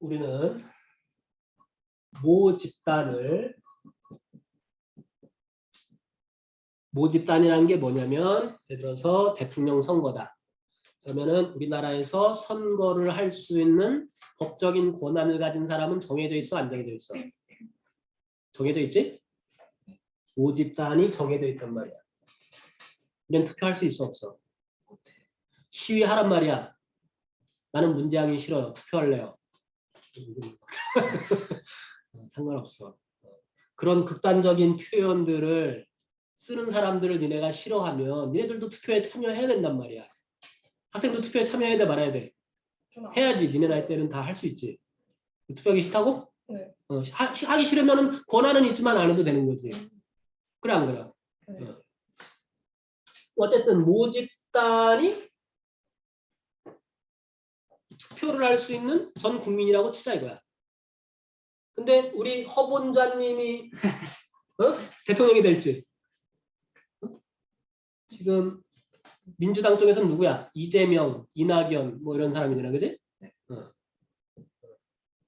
우리는 모집단이라는 게 뭐냐면 예를 들어서 대통령 선거다. 그러면은 우리나라에서 선거를 할 수 있는 법적인 권한을 가진 사람은 정해져 있어, 안 정해져 있어? 정해져 있지? 모집단이 정해져 있단 말이야. 우리는 투표할 수 있어, 없어? 시위하란 말이야. 나는 문재인이 싫어요. 투표할래요. 상관없어. 그런 극단적인 표현들을 쓰는 사람들을 니네가 싫어하면 니네들도 투표에 참여해야 된단 말이야. 학생도 투표에 참여해야 돼, 말아야 돼? 해야지. 니네 나이 때는 다 할 수 있지. 투표하기 싫다고? 네. 하기 싫으면 권한은 있지만 안 해도 되는 거지. 그래 안 그래? 네. 어쨌든 모집단이 투표를 할 수 있는 전 국민이라고 치자 이거야. 근데 우리 허본자님이 대통령이 될지 지금 민주당 쪽에서는 누구야? 이재명, 이낙연 뭐 이런 사람이잖아, 그지?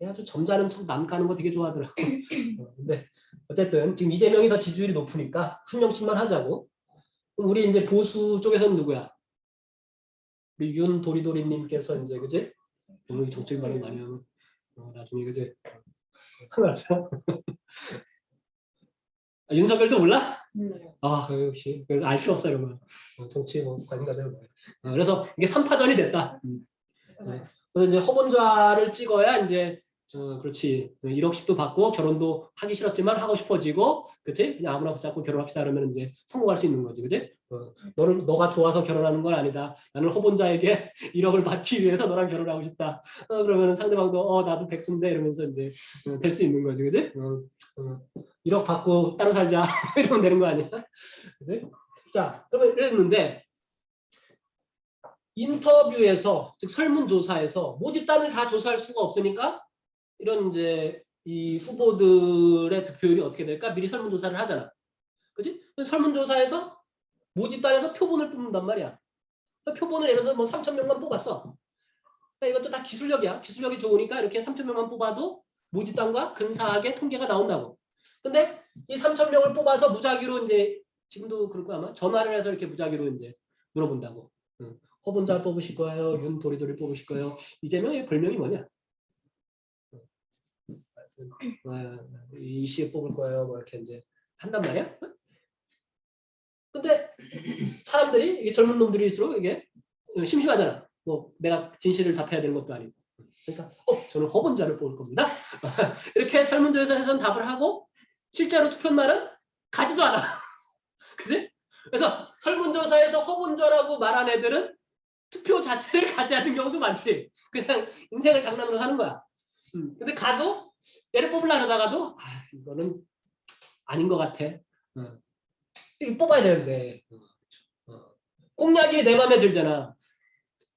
아주 점잖은 척 남 까는 거 되게 좋아하더라고. 근데 어쨌든 지금 이재명이 더 지지율이 높으니까 한 명씩만 하자고. 그럼 우리 이제 보수 쪽에서는 누구야? 우리 윤도리도리님께서 이제 그지? 오늘 정책 발언 많이 하면 나중에 그지? 상관없어. 윤석열도 몰라? 아 역시 알 필요 없어 이런 거. 정치 뭐 관심가들 뭐. 그래서 이게 3파전이 됐다. 그래서 이제 허본좌를 찍어야 이제 그렇지 1억씩도 받고 결혼도 하기 싫었지만 하고 싶어지고 그치? 그냥 아무나 붙잡고 결혼합시다 그러면 이제 성공할 수 있는 거지, 그치? 너가 좋아서 결혼하는 건 아니다. 나는 허본자에게 1억을 받기 위해서 너랑 결혼하고 싶다. 그러면 상대방도 나도 백수인데 이러면서 이제 될 수 있는 거지, 그치? 1억 받고 따로 살자 이러면 되는 거 아니야? 그치? 자, 그러면 이랬는데 인터뷰에서 즉 설문조사에서 모집단을 다 조사할 수가 없으니까 이런 이제 이 후보들의 득표율이 어떻게 될까 미리 설문조사를 하잖아, 그지? 설문조사에서 모집단에서 표본을 뽑는단 말이야. 표본을 예를 들어서 뭐 3,000명만 뽑았어. 그러니까 이것도 다 기술력이야. 기술력이 좋으니까 이렇게 3,000명만 뽑아도 모집단과 근사하게 통계가 나온다고. 근데 이 3,000명을 뽑아서 무작위로 이제 지금도 그럴 거야 아마 전화를 해서 이렇게 무작위로 이제 물어본다고. 허본자 뽑으실 거예요? 윤도리도리 뽑으실 거예요? 이재명의 별명이 뭐냐? 이 시에 뽑을 거예요. 뭐 이렇게 이제 한단 말이야. 근데 사람들이 이게 젊은 놈들일수록 이게 심심하잖아. 뭐 내가 진실을 답해야 되는 것도 아니고. 그러니까 저는 허본자를 뽑을 겁니다. 이렇게 설문조사에서는 답을 하고 실제로 투표 날은 가지도 않아. 그지? 그래서 설문조사에서 허본자라고 말한 애들은 투표 자체를 가지 않는 경우도 많지. 그냥 인생을 장난으로 사는 거야. 근데 가도 얘를 뽑으려 하다가도 이거는 아닌 것 같아. 이거 뽑아야 되는데 꽁약이 내 맘에 들잖아.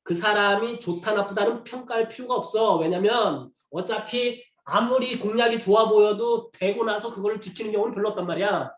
그 사람이 좋다 나쁘다는 평가할 필요가 없어. 왜냐면 어차피 아무리 공약이 좋아 보여도 되고 나서 그걸 지키는 경우는 별로 없단 말이야.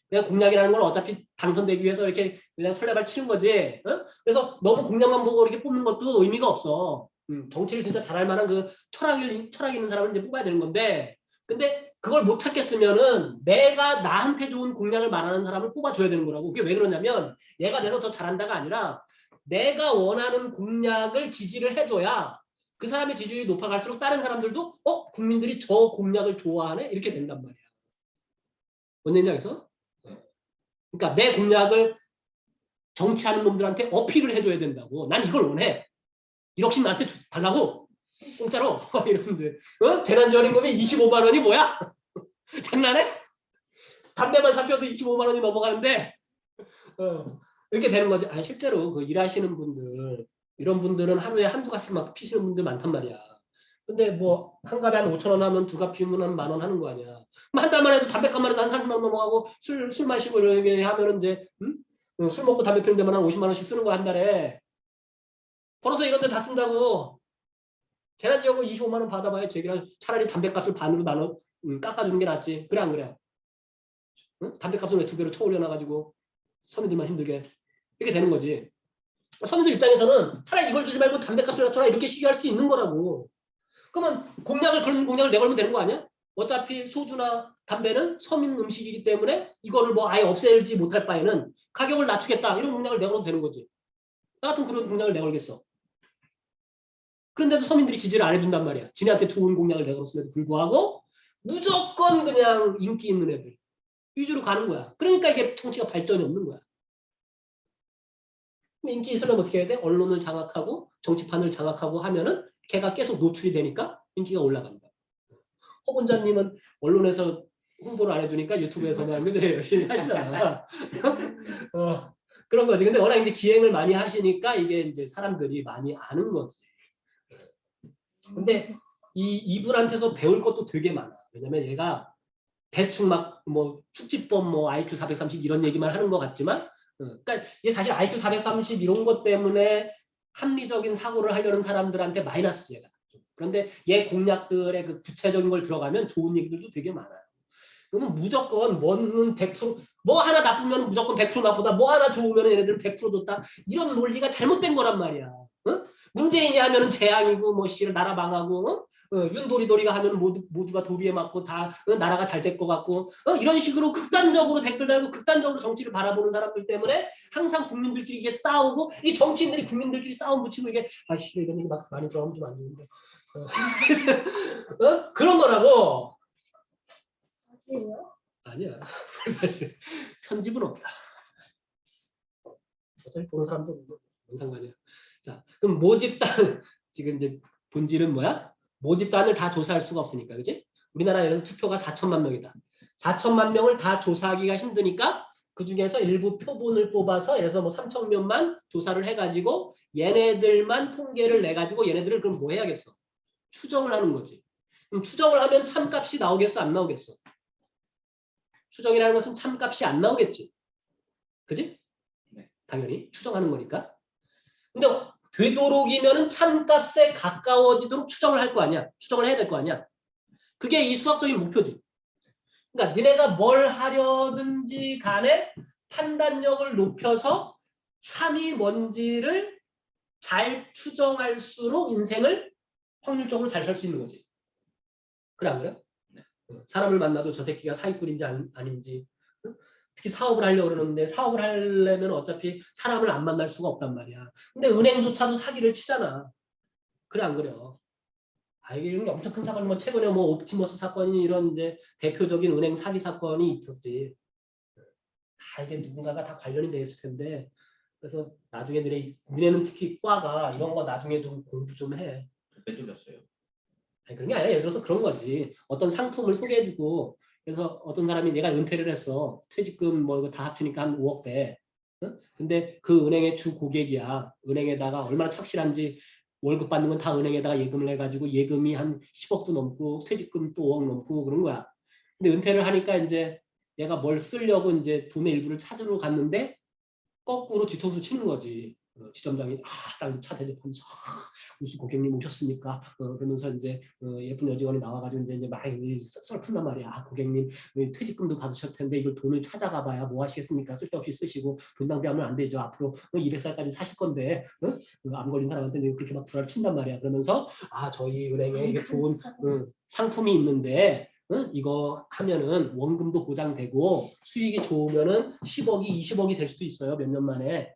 그냥 공약이라는 건 어차피 당선되기 위해서 이렇게 그냥 설레발 치는 거지. 그래서 너무 공약만 보고 이렇게 뽑는 것도 의미가 없어. 정치를 진짜 잘할 만한 그 철학 있는 사람을 이제 뽑아야 되는 건데, 근데 그걸 못 찾겠으면은 내가 나한테 좋은 공약을 말하는 사람을 뽑아줘야 되는 거라고. 그게 왜 그러냐면 얘가 돼서 더 잘한다가 아니라 내가 원하는 공약을 지지를 해줘야 그 사람의 지지율이 높아갈수록 다른 사람들도 국민들이 저 공약을 좋아하네 이렇게 된단 말이야. 뭔 얘기인지 알겠어? 그러니까 내 공약을 정치하는 놈들한테 어필을 해줘야 된다고. 난 이걸 원해. 1억씩 나한테 달라고. 공짜로. 이러는데 재난지원임금이 25만 원이 뭐야? 장난해? 담배만 삽혀도 25만 원이 넘어가는데 이렇게 되는 거지. 아니 실제로 그 일하시는 분들 이런 분들은 하루에 한두 갑씩 막 피시는 분들 많단 말이야. 근데 뭐 한 갑에 한 5,000원 하면 두 갑 피우면 한 10,000원 하는 거 아니야. 한 달만 해도 담배값만 해도 한 30만 원 넘어가고 술 마시고 이렇게 하면은 이제 술 먹고 담배 피우는 데만 한 50만 원씩 쓰는 거 한 달에. 벌어서 이런 데 다 쓴다고. 재난지원금 25만 원 받아봐야 제기랑 차라리 담배값을 반으로 나눠 깎아주는 게 낫지. 그래 안 그래? 담배값을 왜 2배로 쳐올려놔가지고 서민들만 힘들게 이렇게 되는 거지. 서민들 입장에서는 차라리 이걸 주지 말고 담배값을 낮춰라 이렇게 시기할 수 있는 거라고. 그러면 그런 공약을 내걸면 되는 거 아니야? 어차피 소주나 담배는 서민 음식이기 때문에 이거를 뭐 아예 없애지 못할 바에는 가격을 낮추겠다 이런 공약을 내걸면 되는 거지. 나 같은 그런 공약을 내걸겠어. 그런데도 서민들이 지지를 안 해준단 말이야. 지네한테 좋은 공약을 내걸었음에도 불구하고 무조건 그냥 인기 있는 애들 위주로 가는 거야. 그러니까 이게 정치가 발전이 없는 거야. 인기 있으려면 어떻게 해야 돼? 언론을 장악하고 정치판을 장악하고 하면은 걔가 계속 노출이 되니까 인기가 올라간다. 허본자님은 언론에서 홍보를 안 해주니까 유튜브에서만 그죠? 열심히 하시잖아. 그런 거지. 근데 워낙 이제 기행을 많이 하시니까 이게 이제 사람들이 많이 아는 거지. 근데 이분한테서 배울 것도 되게 많아. 왜냐면 얘가 대충 막 뭐 축지법 뭐 IQ 430 이런 얘기만 하는 것 같지만, 그러니까 얘 사실 IQ 430 이런 것 때문에 합리적인 사고를 하려는 사람들한테 마이너스 얘가. 그런데 얘 공약들의 그 구체적인 걸 들어가면 좋은 얘기들도 되게 많아요. 그러면 무조건 뭐는 100%뭐 하나 나쁘면 무조건 100% 나쁘다. 뭐 하나 좋으면 얘네들은 100% 좋다. 이런 논리가 잘못된 거란 말이야. 어? 문재인이 하면은 재앙이고 뭐 씨를 나라 망하고 윤도리도리가 하면 모두가 도리에 맞고 다 나라가 잘 될 것 같고 이런 식으로 극단적으로 댓글 달고 극단적으로 정치를 바라보는 사람들 때문에 항상 국민들끼리 이게 싸우고 이 정치인들이 국민들끼리 싸움 붙이고 이게 아씨 이런 얘기 막 많이 들어가면 좀 안 좋은데 그런 거라고. 아니야. 편집은 없다. 어차피 보는 사람도 뭔 상관이야. 자, 그럼 모집단 지금 이제 본질은 뭐야? 모집단을 다 조사할 수가 없으니까, 그지? 우리나라에서 투표가 4천만 명이다. 4천만 명을 다 조사하기가 힘드니까 그 중에서 일부 표본을 뽑아서 예를 들어서 뭐 3천 명만 조사를 해가지고 얘네들만 통계를 내가지고 얘네들을 그럼 뭐 해야겠어? 추정을 하는 거지. 그럼 추정을 하면 참값이 나오겠어? 안 나오겠어? 추정이라는 것은 참값이 안 나오겠지. 그지? 네. 당연히 추정하는 거니까. 근데 되도록이면은 참값에 가까워지도록 추정을 할 거 아니야. 추정을 해야 될 거 아니야. 그게 이 수학적인 목표지. 그러니까 니네가 뭘 하려든지 간에 판단력을 높여서 참이 뭔지를 잘 추정할수록 인생을 확률적으로 잘 살 수 있는 거지. 그래 안 그래요? 네. 사람을 만나도 저 새끼가 사기꾼인지 아닌지 특히 사업을 하려고 그러는데 사업을 하려면 어차피 사람을 안 만날 수가 없단 말이야. 근데 은행조차도 사기를 치잖아. 그래 안 그래요? 아, 이게 엄청 큰 사건, 뭐 최근에 뭐 옵티머스 사건이 이런 이제 대표적인 은행 사기 사건이 있었지. 다 이게 누군가가 다 관련이 돼 있을 텐데. 그래서 나중에 너네는 특히 과가 이런 거 나중에 좀 공부 좀 해. 빼돌렸어요. 아니, 그런 게 아니라 예를 들어서 그런 거지. 어떤 상품을 소개해주고 그래서 어떤 사람이 얘가 은퇴를 했어. 퇴직금 뭐 이거 다 합치니까 한 5억 대. 응? 근데 그 은행의 주 고객이야. 은행에다가 얼마나 착실한지 월급 받는 건 다 은행에다가 예금을 해가지고 예금이 한 10억도 넘고 퇴직금 또 5억 넘고 그런 거야. 근데 은퇴를 하니까 이제 얘가 뭘 쓰려고 이제 돈의 일부를 찾으러 갔는데 거꾸로 뒤통수 치는 거지. 지점장이 차 대접하면서 무슨 고객님 오셨습니까? 그러면서 이제 예쁜 여직원이 나와가지고 이제 막 썰 푼단 말이야. 아, 고객님 퇴직금도 받으실 텐데 이걸 돈을 찾아가봐야 뭐 하시겠습니까? 쓸데없이 쓰시고 돈 낭비하면 안 되죠. 앞으로 200살까지 사실 건데 암 걸린 사람한테 그렇게 막 구라를 친단 말이야. 그러면서 아, 저희 은행에 이게 좋은 상품이 있는데 이거 하면은 원금도 보장되고 수익이 좋으면은 10억이 20억이 될 수도 있어요. 몇 년 만에.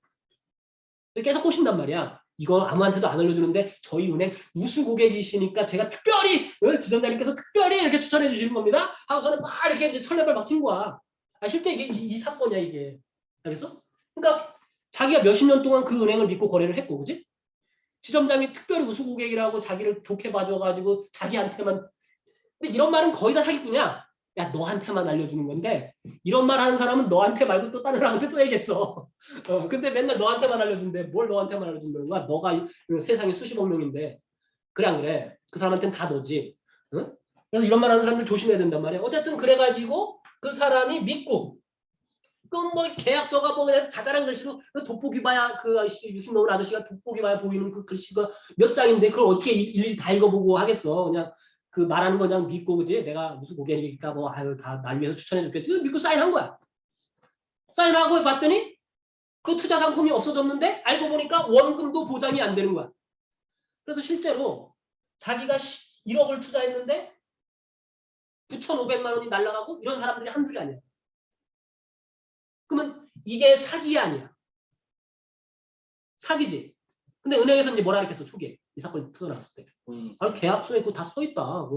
계속 꼬신단 말이야. 이거 아무한테도 안 알려주는데 저희 은행 우수 고객이시니까 제가 특별히 지점장님께서 특별히 이렇게 추천해 주시는 겁니다. 하고서는 막 이렇게 이제 설레발 막 친 거야. 아, 실제 이게 이 사건이야 이게. 알겠어? 그러니까 자기가 몇십 년 동안 그 은행을 믿고 거래를 했고, 그지? 지점장이 특별히 우수 고객이라고 자기를 좋게 봐줘가지고 자기한테만. 근데 이런 말은 거의 다 사기꾼이야. 야, 너한테만 알려주는 건데 이런 말 하는 사람은 너한테 말고 또 다른 사람한테 또 얘기했어. 근데 맨날 너한테만 알려준대. 뭘 너한테만 알려준다는 거야? 너가 세상에 수십억 명인데. 그래 안 그래? 그 사람한테는 다 너지. 응? 그래서 이런 말 하는 사람들 조심해야 된단 말이야. 어쨌든 그래가지고 그 사람이 믿고 그럼 뭐 계약서가 뭐 그냥 자잘한 글씨로 돋보기 봐야 그 아저씨 60 넘은 아저씨가 돋보기 봐야 보이는 그 글씨가 몇 장인데 그걸 어떻게 일일이 다 읽어보고 하겠어. 그냥 그 말하는 거 그냥 믿고, 그지? 내가 무슨 고객이니까 뭐 아유 다 날 위해서 추천해줄게. 믿고 사인한 거야. 사인하고 봤더니 그 투자 상품이 없어졌는데 알고 보니까 원금도 보장이 안 되는 거야. 그래서 실제로 자기가 1억을 투자했는데 9,500만 원이 날아가고 이런 사람들이 한둘이 아니야. 그러면 이게 사기 아니야. 사기지. 근데 은행에서 이제 뭐라 그랬겠어, 초기에. 이 사건이 터져나왔을 때. 계약서에 있고 다 써있다.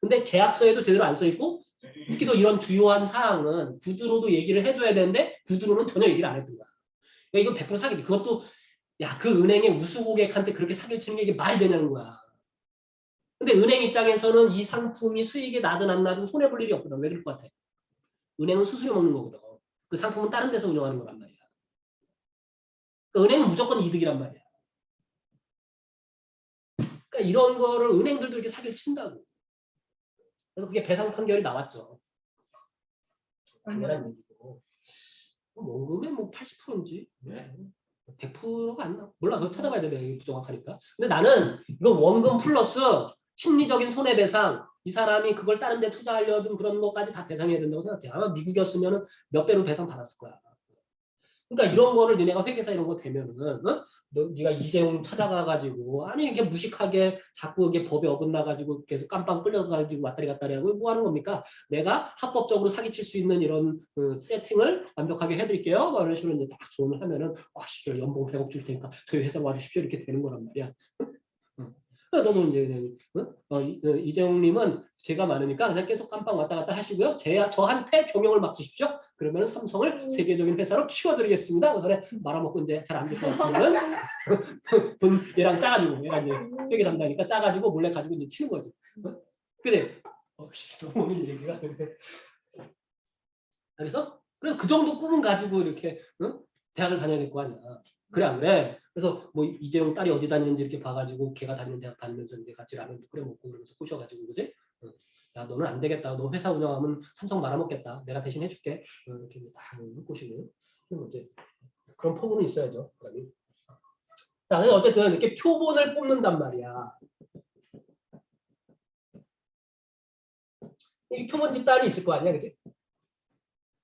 근데 계약서에도 제대로 안 써있고, 특히도 이런 주요한 사항은 구두로도 얘기를 해줘야 되는데, 구두로는 전혀 얘기를 안 했던 거야. 그러니까 이건 100% 사기지. 그것도, 야, 그 은행의 우수 고객한테 그렇게 사기를 치는 게 이게 말이 되냐는 거야. 근데 은행 입장에서는 이 상품이 수익이 나든 안 나든 손해볼 일이 없거든. 왜 그럴 것 같아? 은행은 수수료 먹는 거거든. 그 상품은 다른 데서 운영하는 거란 말이야. 그러니까 은행은 무조건 이득이란 말이야. 그러니까 이런 거를 은행들도 이렇게 사기를 친다고. 그래서 그게 배상 판결이 나왔죠. 당연한 얘기고. 원금의 뭐 80%인지 100%가 안 나. 몰라. 그거 찾아봐야 돼. 이게 부정확하니까. 근데 나는 이거 원금 플러스 심리적인 손해배상, 이 사람이 그걸 다른 데 투자하려던 그런 것까지 다 배상해야 된다고 생각해. 아마 미국이었으면 몇 배로 배상 받았을 거야. 그러니까 이런 거를 너네가 회계사 이런 거 되면은 네가 이재용 찾아가가지고 아니 이게 무식하게 자꾸 이게 법에 어긋나가지고 계속 깜빵 끌려가지고 왔다리 갔다리 하고 뭐 하는 겁니까? 내가 합법적으로 사기칠 수 있는 이런 세팅을 완벽하게 해드릴게요. 뭐 이런 식으로 이제 딱 조언을 하면은 연봉 100억 줄 테니까 저희 회사 와주십시오 이렇게 되는 거란 말이야. 너도 이제 이재용님은 제가 많으니까 그냥 계속 깜빵 왔다 갔다 하시고요. 저한테 경영을 맡기십시오. 그러면 삼성을 세계적인 회사로 키워드리겠습니다. 그래서 말아먹고 이제 잘 안 될 것 같으면 돈 얘랑 짜가지고 얘랑 이제 회계 담당이니까 짜가지고 몰래 가지고 이제 치는 거지. 그래? 너무 오는 얘기가. 그래서 그 정도 꿈은 가지고 이렇게 대학을 다녀야 될 거 아니야. 그래 안 그래? 그래서 뭐 이재용 딸이 어디 다니는지 이렇게 봐가지고 걔가 다니는 대학 다니면서 이제 같이 라면도 끓여 먹고 그러면서 꼬셔가지고 그지? 야 너는 안 되겠다. 너 회사 운영하면 삼성 말아먹겠다. 내가 대신 해줄게. 이렇게 딱 꼬시고 그럼 이제 그런 포부는 있어야죠. 자, 그래서 어쨌든 이렇게 표본을 뽑는단 말이야. 이 표본 집단이 있을 거 아니야, 그지?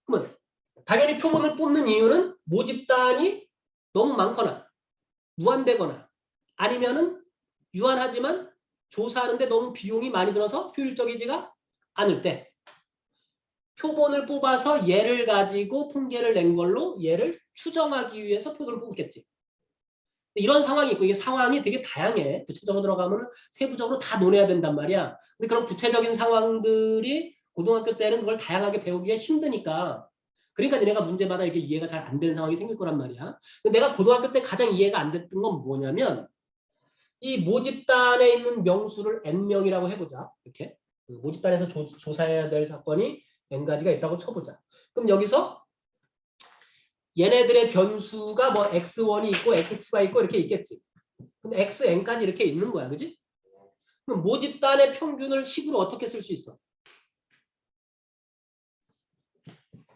그러면 당연히 표본을 뽑는 이유는 모집단이 너무 많거나 무한되거나 아니면은 유한하지만 조사하는데 너무 비용이 많이 들어서 효율적이지가 않을 때 표본을 뽑아서 얘를 가지고 통계를 낸 걸로 얘를 추정하기 위해서 표본을 뽑겠지. 이런 상황이 있고 이게 상황이 되게 다양해. 구체적으로 들어가면 세부적으로 다 논해야 된단 말이야. 근데 그런 구체적인 상황들이 고등학교 때는 그걸 다양하게 배우기가 힘드니까 그러니까 니네가 문제마다 이렇게 이해가 잘 안 되는 상황이 생길 거란 말이야. 근데 내가 고등학교 때 가장 이해가 안 됐던 건 뭐냐면 이 모집단에 있는 명수를 N명이라고 해보자. 이렇게 모집단에서 조사해야 될 사건이 N가지가 있다고 쳐보자. 그럼 여기서 얘네들의 변수가 뭐 X1이 있고 X2가 있고 이렇게 있겠지. 그럼 XN까지 이렇게 있는 거야. 그지? 그럼 모집단의 평균을 식으로 어떻게 쓸 수 있어?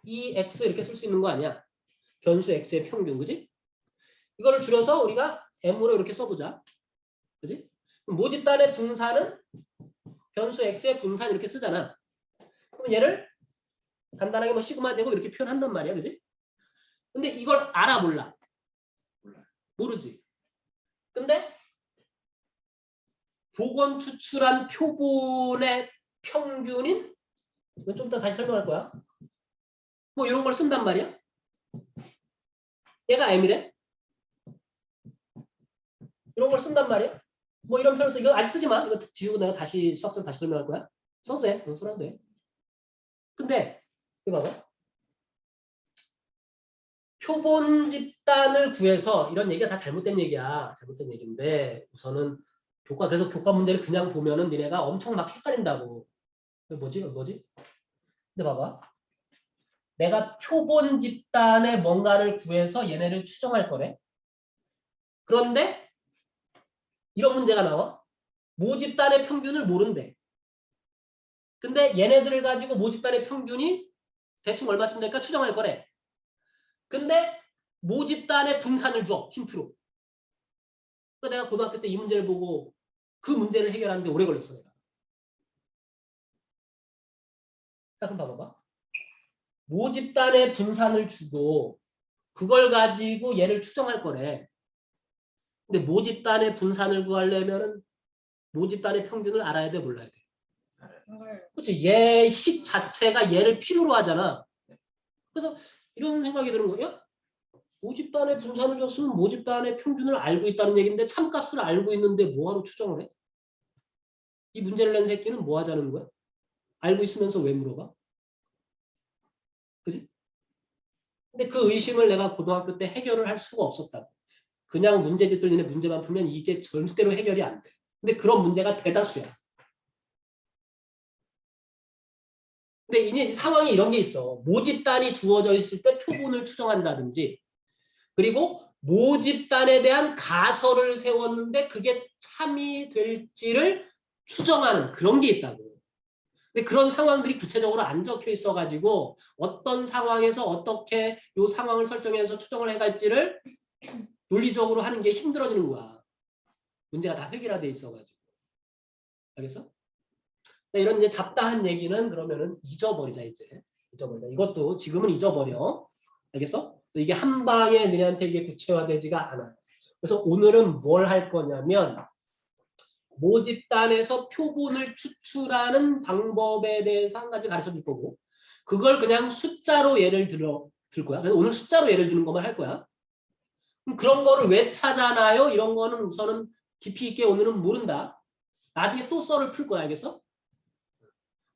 이 X 이렇게 쓸 수 있는 거 아니야? 변수 X의 평균. 그지? 이거를 줄여서 우리가 M으로 이렇게 써보자. 그지? 모집단의 분산은 변수 X의 분산 이렇게 쓰잖아. 그럼 얘를 간단하게 뭐 시그마 제곱 이렇게 표현한단 말이야. 그지? 근데 이걸 알아 몰라? 모르지. 근데 복원 추출한 표본의 평균인 이건 좀 이따 다시 설명할 거야. 뭐 이런 걸 쓴단 말이야. 얘가 M이래. 이런 걸 쓴단 말이야. 뭐 이런 표현을 써. 이거 아직 쓰지 마. 이거 지우고 내가 다시 수학적으로 다시 설명할 거야. 써도 돼. 써도 돼. 근데 이거 봐봐. 표본 집단을 구해서 이런 얘기가 다 잘못된 얘기야. 잘못된 얘기인데 우선은 그래서 교과 문제를 그냥 보면은 니네가 엄청 막 헷갈린다고. 뭐지? 근데 봐봐. 내가 표본 집단의 뭔가를 구해서 얘네를 추정할 거래. 그런데 이런 문제가 나와. 모집단의 평균을 모른대. 근데 얘네들을 가지고 모집단의 평균이 대충 얼마쯤 될까 추정할 거래. 근데 모집단의 분산을 줘. 힌트로. 그러니까 내가 고등학교 때 이 문제를 보고 그 문제를 해결하는데 오래 걸렸어. 내가. 자, 그럼 봐봐. 모집단의 분산을 주고 그걸 가지고 얘를 추정할 거래. 근데 모집단의 분산을 구하려면은 모집단의 평균을 알아야 돼, 몰라야 돼? 알아요. 그렇지. 얘 식 자체가 얘를 필요로 하잖아. 그래서 이런 생각이 드는 거예요. 모집단의 분산을 줬으면 모집단의 평균을 알고 있다는 얘기인데 참값을 알고 있는데 뭐하러 추정을 해? 이 문제를 낸 새끼는 뭐 하자는 거야? 알고 있으면서 왜 물어봐? 그지? 근데 그 의심을 내가 고등학교 때 해결을 할 수가 없었다고. 그냥 문제집 들리는 문제만 풀면 이게 절대로 해결이 안 돼. 근데 그런 문제가 대다수야. 근데 이제 상황이 이런 게 있어. 모집단이 주어져 있을 때 표본을 추정한다든지, 그리고 모집단에 대한 가설을 세웠는데 그게 참이 될지를 추정하는 그런 게 있다고. 근데 그런 상황들이 구체적으로 안 적혀 있어가지고 어떤 상황에서 어떻게 이 상황을 설정해서 추정을 해갈지를 논리적으로 하는 게 힘들어지는 거야. 문제가 다 회귀화돼 있어가지고. 알겠어? 이런 이제 잡다한 얘기는 그러면은 잊어버리자 이제. 잊어버리자. 이것도 지금은 잊어버려. 알겠어? 이게 한 방에 너희한테 이게 구체화되지가 않아. 그래서 오늘은 뭘 할 거냐면 모집단에서 표본을 추출하는 방법에 대해서 한 가지 가르쳐 줄 거고 그걸 그냥 숫자로 예를 들 거야. 그래서 오늘 숫자로 예를 드는 것만 할 거야. 그럼 그런 거를 왜 찾아나요? 이런 거는 우선은 깊이 있게 오늘은 모른다. 나중에 또 썰을 풀 거야. 알겠어?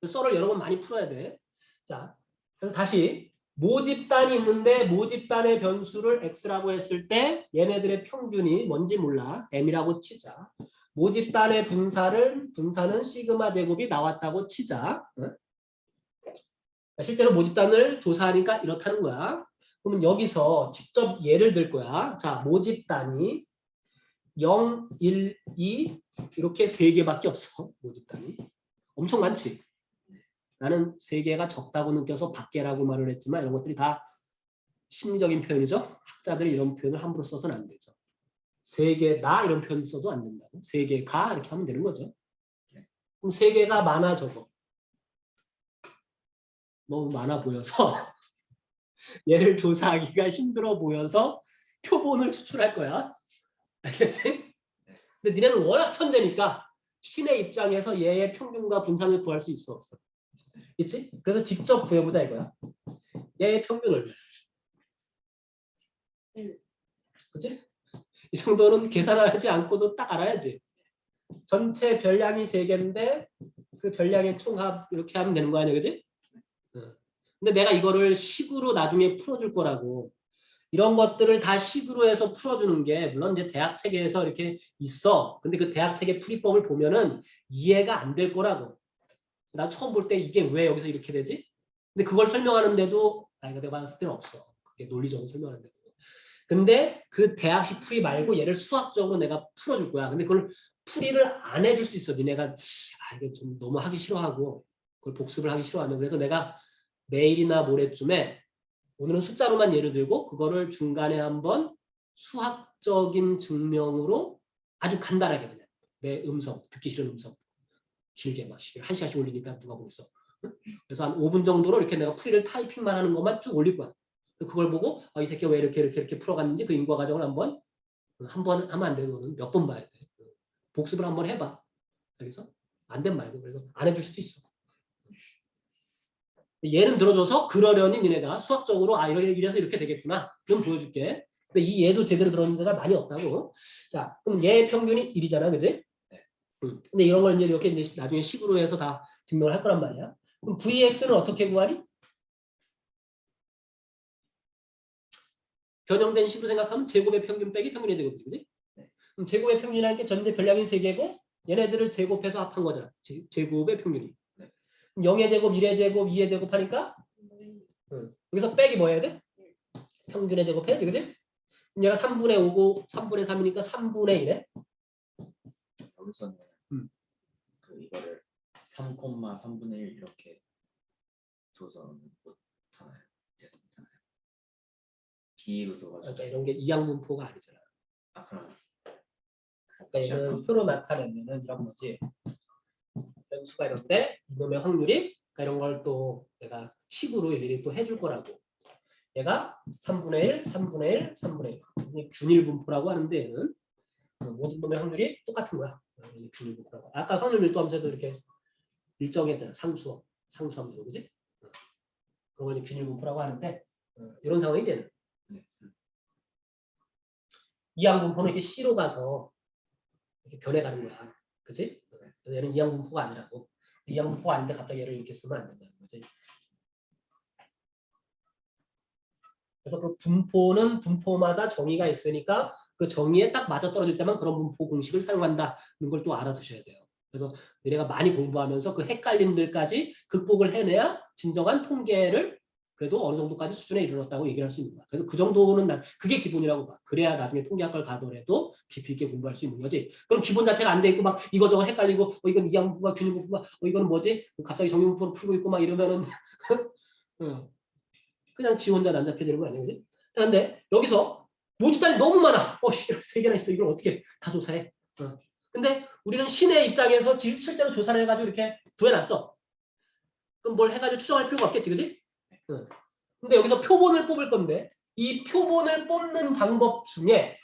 썰을 여러 번 많이 풀어야 돼. 자, 그래서 다시 모집단이 있는데 모집단의 변수를 x라고 했을 때 얘네들의 평균이 뭔지 몰라. m이라고 치자. 모집단의 분사는 시그마 제곱이 나왔다고 치자. 실제로 모집단을 조사하니까 이렇다는 거야. 그러면 여기서 직접 예를 들 거야. 자, 모집단이 0, 1, 2 이렇게 3개밖에 없어. 모집단이. 엄청 많지. 나는 3개가 적다고 느껴서 밖에라고 말을 했지만 이런 것들이 다 심리적인 표현이죠. 학자들이 이런 표현을 함부로 써서는 안 되죠. 3개다 이런 표현 써도 안 된다고. 3개가 이렇게 하면 되는 거죠. 그럼 3개가 많아 적어. 너무 많아 보여서 얘를 조사하기가 힘들어 보여서 표본을 추출할 거야. 알겠지? 근데 니네는 워낙 천재니까 신의 입장에서 얘의 평균과 분산을 구할 수 있어 없어? 있지? 그래서 직접 구해보자 이거야. 얘의 평균을. 그치? 이 정도는 계산하지 않고도 딱 알아야지. 전체 별량이 3개인데 그 별량의 총합 이렇게 하면 되는 거 아니야, 그지? 근데 내가 이거를 식으로 나중에 풀어줄 거라고. 이런 것들을 다 식으로 해서 풀어주는 게 물론 이제 대학 체계에서 이렇게 있어. 근데 그 대학 체계 풀이법을 보면은 이해가 안 될 거라고. 나 처음 볼 때 이게 왜 여기서 이렇게 되지? 근데 그걸 설명하는데도 이거 내가 봤을 때는 없어. 그게 논리적으로 설명하는데도. 근데 그 대학식 풀이 말고 얘를 수학적으로 내가 풀어줄 거야. 근데 그걸 풀이를 안 해줄 수 있어. 니네가 이게 좀 너무 하기 싫어하고 그걸 복습을 하기 싫어하면 그래서 내가 내일이나 모레쯤에 오늘은 숫자로만 예를 들고 그거를 중간에 한번 수학적인 증명으로 아주 간단하게 그냥 내 음성, 듣기 싫은 음성 길게 막 1시간씩 올리니까 누가 보겠어. 그래서 한 5분 정도로 이렇게 내가 풀이를 타이핑만 하는 것만 쭉 올릴 거야. 그걸 보고 이 새끼가 왜 이렇게 풀어갔는지 그 인과 과정을 한번 하면 안 되는 거는 몇 번 봐야 돼. 복습을 한번 해봐. 그래서 안 된 말고 그래서 안 해줄 수도 있어. 예는 들어줘서 그러려니 니네가 수학적으로 이래서 이렇게 되겠구나. 그럼 보여줄게. 근데 이 예도 제대로 들어오는 데가 많이 없다고. 자, 그럼 얘 평균이 1이잖아, 그지? 근데 이런 걸 이제 이렇게 이제 나중에 식으로 해서 다 증명을 할 거란 말이야. 그럼 VX는 어떻게 구하니? 변형된 식으로 생각하면 제곱의 평균 빼기 평균의 제곱이지, 그지? 그럼 제곱의 평균이라는 게 전체 별량인 3개고 얘네들을 제곱해서 합한 거잖아. 제곱의 평균이. 그럼 0의 제곱, 1의 제곱, 2의 제곱 하니까 여기서 빼기 뭐 해야 돼? 평균의 제곱 해야지, 그지? 그럼 얘가 3분의 5고 3분의 3이니까 3분의 1에 여기서는 그 이거를 3,3분의 1 이렇게 둬서 못하나요? 못하나요? B로 둬가지고. 그러니까 이런 게 이항분포가 아니잖아. 그럼. 그러니까 얘는 표로 나타내면은 이런 거지. 변수가 이런데 이놈의 확률이 그러니까 이런 걸 또 내가 식으로 일일이 또 해줄 거라고. 얘가 3분의 1, 3분의 1, 3분의 1. 균일 분포라고 하는데 얘는 모든 놈의 확률이 똑같은 거야. 균일 분포라고. 아까 확률 밀도함수에도 이렇게 일정했잖아. 상수함수, 그지? 그런 걸 이제 균일 분포라고 하는데 이런 상황이지. 얘는. 이항 분포는 이렇게 C로 가서 이렇게 변해가는 거야. 그지? 그래서 얘는 이항 분포가 아니라고. 이항 분포가 아닌데 갑자기 얘를 이렇게 쓰면 안 된다는 거지. 그래서 그 분포는 분포마다 정의가 있으니까 그 정의에 딱 맞아떨어질 때만 그런 분포 공식을 사용한다는 걸 또 알아두셔야 돼요. 그래서 너네가 많이 공부하면서 그 헷갈림들까지 극복을 해내야 진정한 통계를 그래도 어느 정도까지 수준에 이르렀다고 얘기를 할 수 있는 거야. 그래서 그 정도는 그게 기본이라고 봐. 그래야 나중에 통계학과를 가더라도 깊이 있게 공부할 수 있는 거지. 그럼 기본 자체가 안 돼 있고 막 이거저거 헷갈리고 이건 이항분포가 균일분포가 이거는 뭐지? 갑자기 정의분포를 풀고 있고 막 이러면은 그냥 지 혼자 난잡해 되는 거 아니야, 그지? 그런데 여기서 모집단이 너무 많아. 세 개나 있어. 이걸 어떻게 다 조사해? 근데 우리는 신의 입장에서 실제로 조사를 해가지고 이렇게 구해놨어. 그럼 뭘 해가지고 추정할 필요가 없겠지, 그지? 근데 여기서 표본을 뽑을 건데 이 표본을 뽑는 방법 중에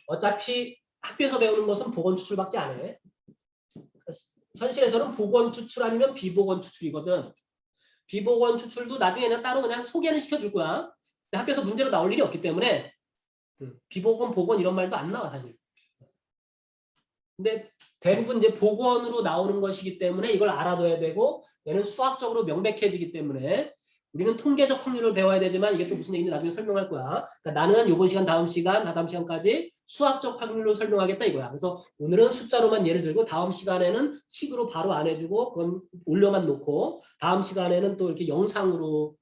어차피 학교에서 배우는 것은 보건 추출밖에 안 해. 현실에서는 보건 추출 아니면 비보건 추출이거든. 비보건 추출도 나중에는 따로 그냥 소개는 시켜줄 거야. 학교에서 문제로 나올 일이 없기 때문에 비보건, 보건 이런 말도 안 나와 사실. 근데 대부분 이제 보건으로 나오는 것이기 때문에 이걸 알아둬야 되고 얘는 수학적으로 명백해지기 때문에 우리는 통계적 확률을 배워야 되지만 이게 또 무슨 얘기인지 나중에 설명할 거야. 그러니까 나는 이번 시간, 다음 시간, 다다음 시간까지 수학적 확률로 설명하겠다 이거야. 그래서 오늘은 숫자로만 예를 들고 다음 시간에는 식으로 바로 안 해주고 그건 올려만 놓고 다음 시간에는 또 이렇게 영상으로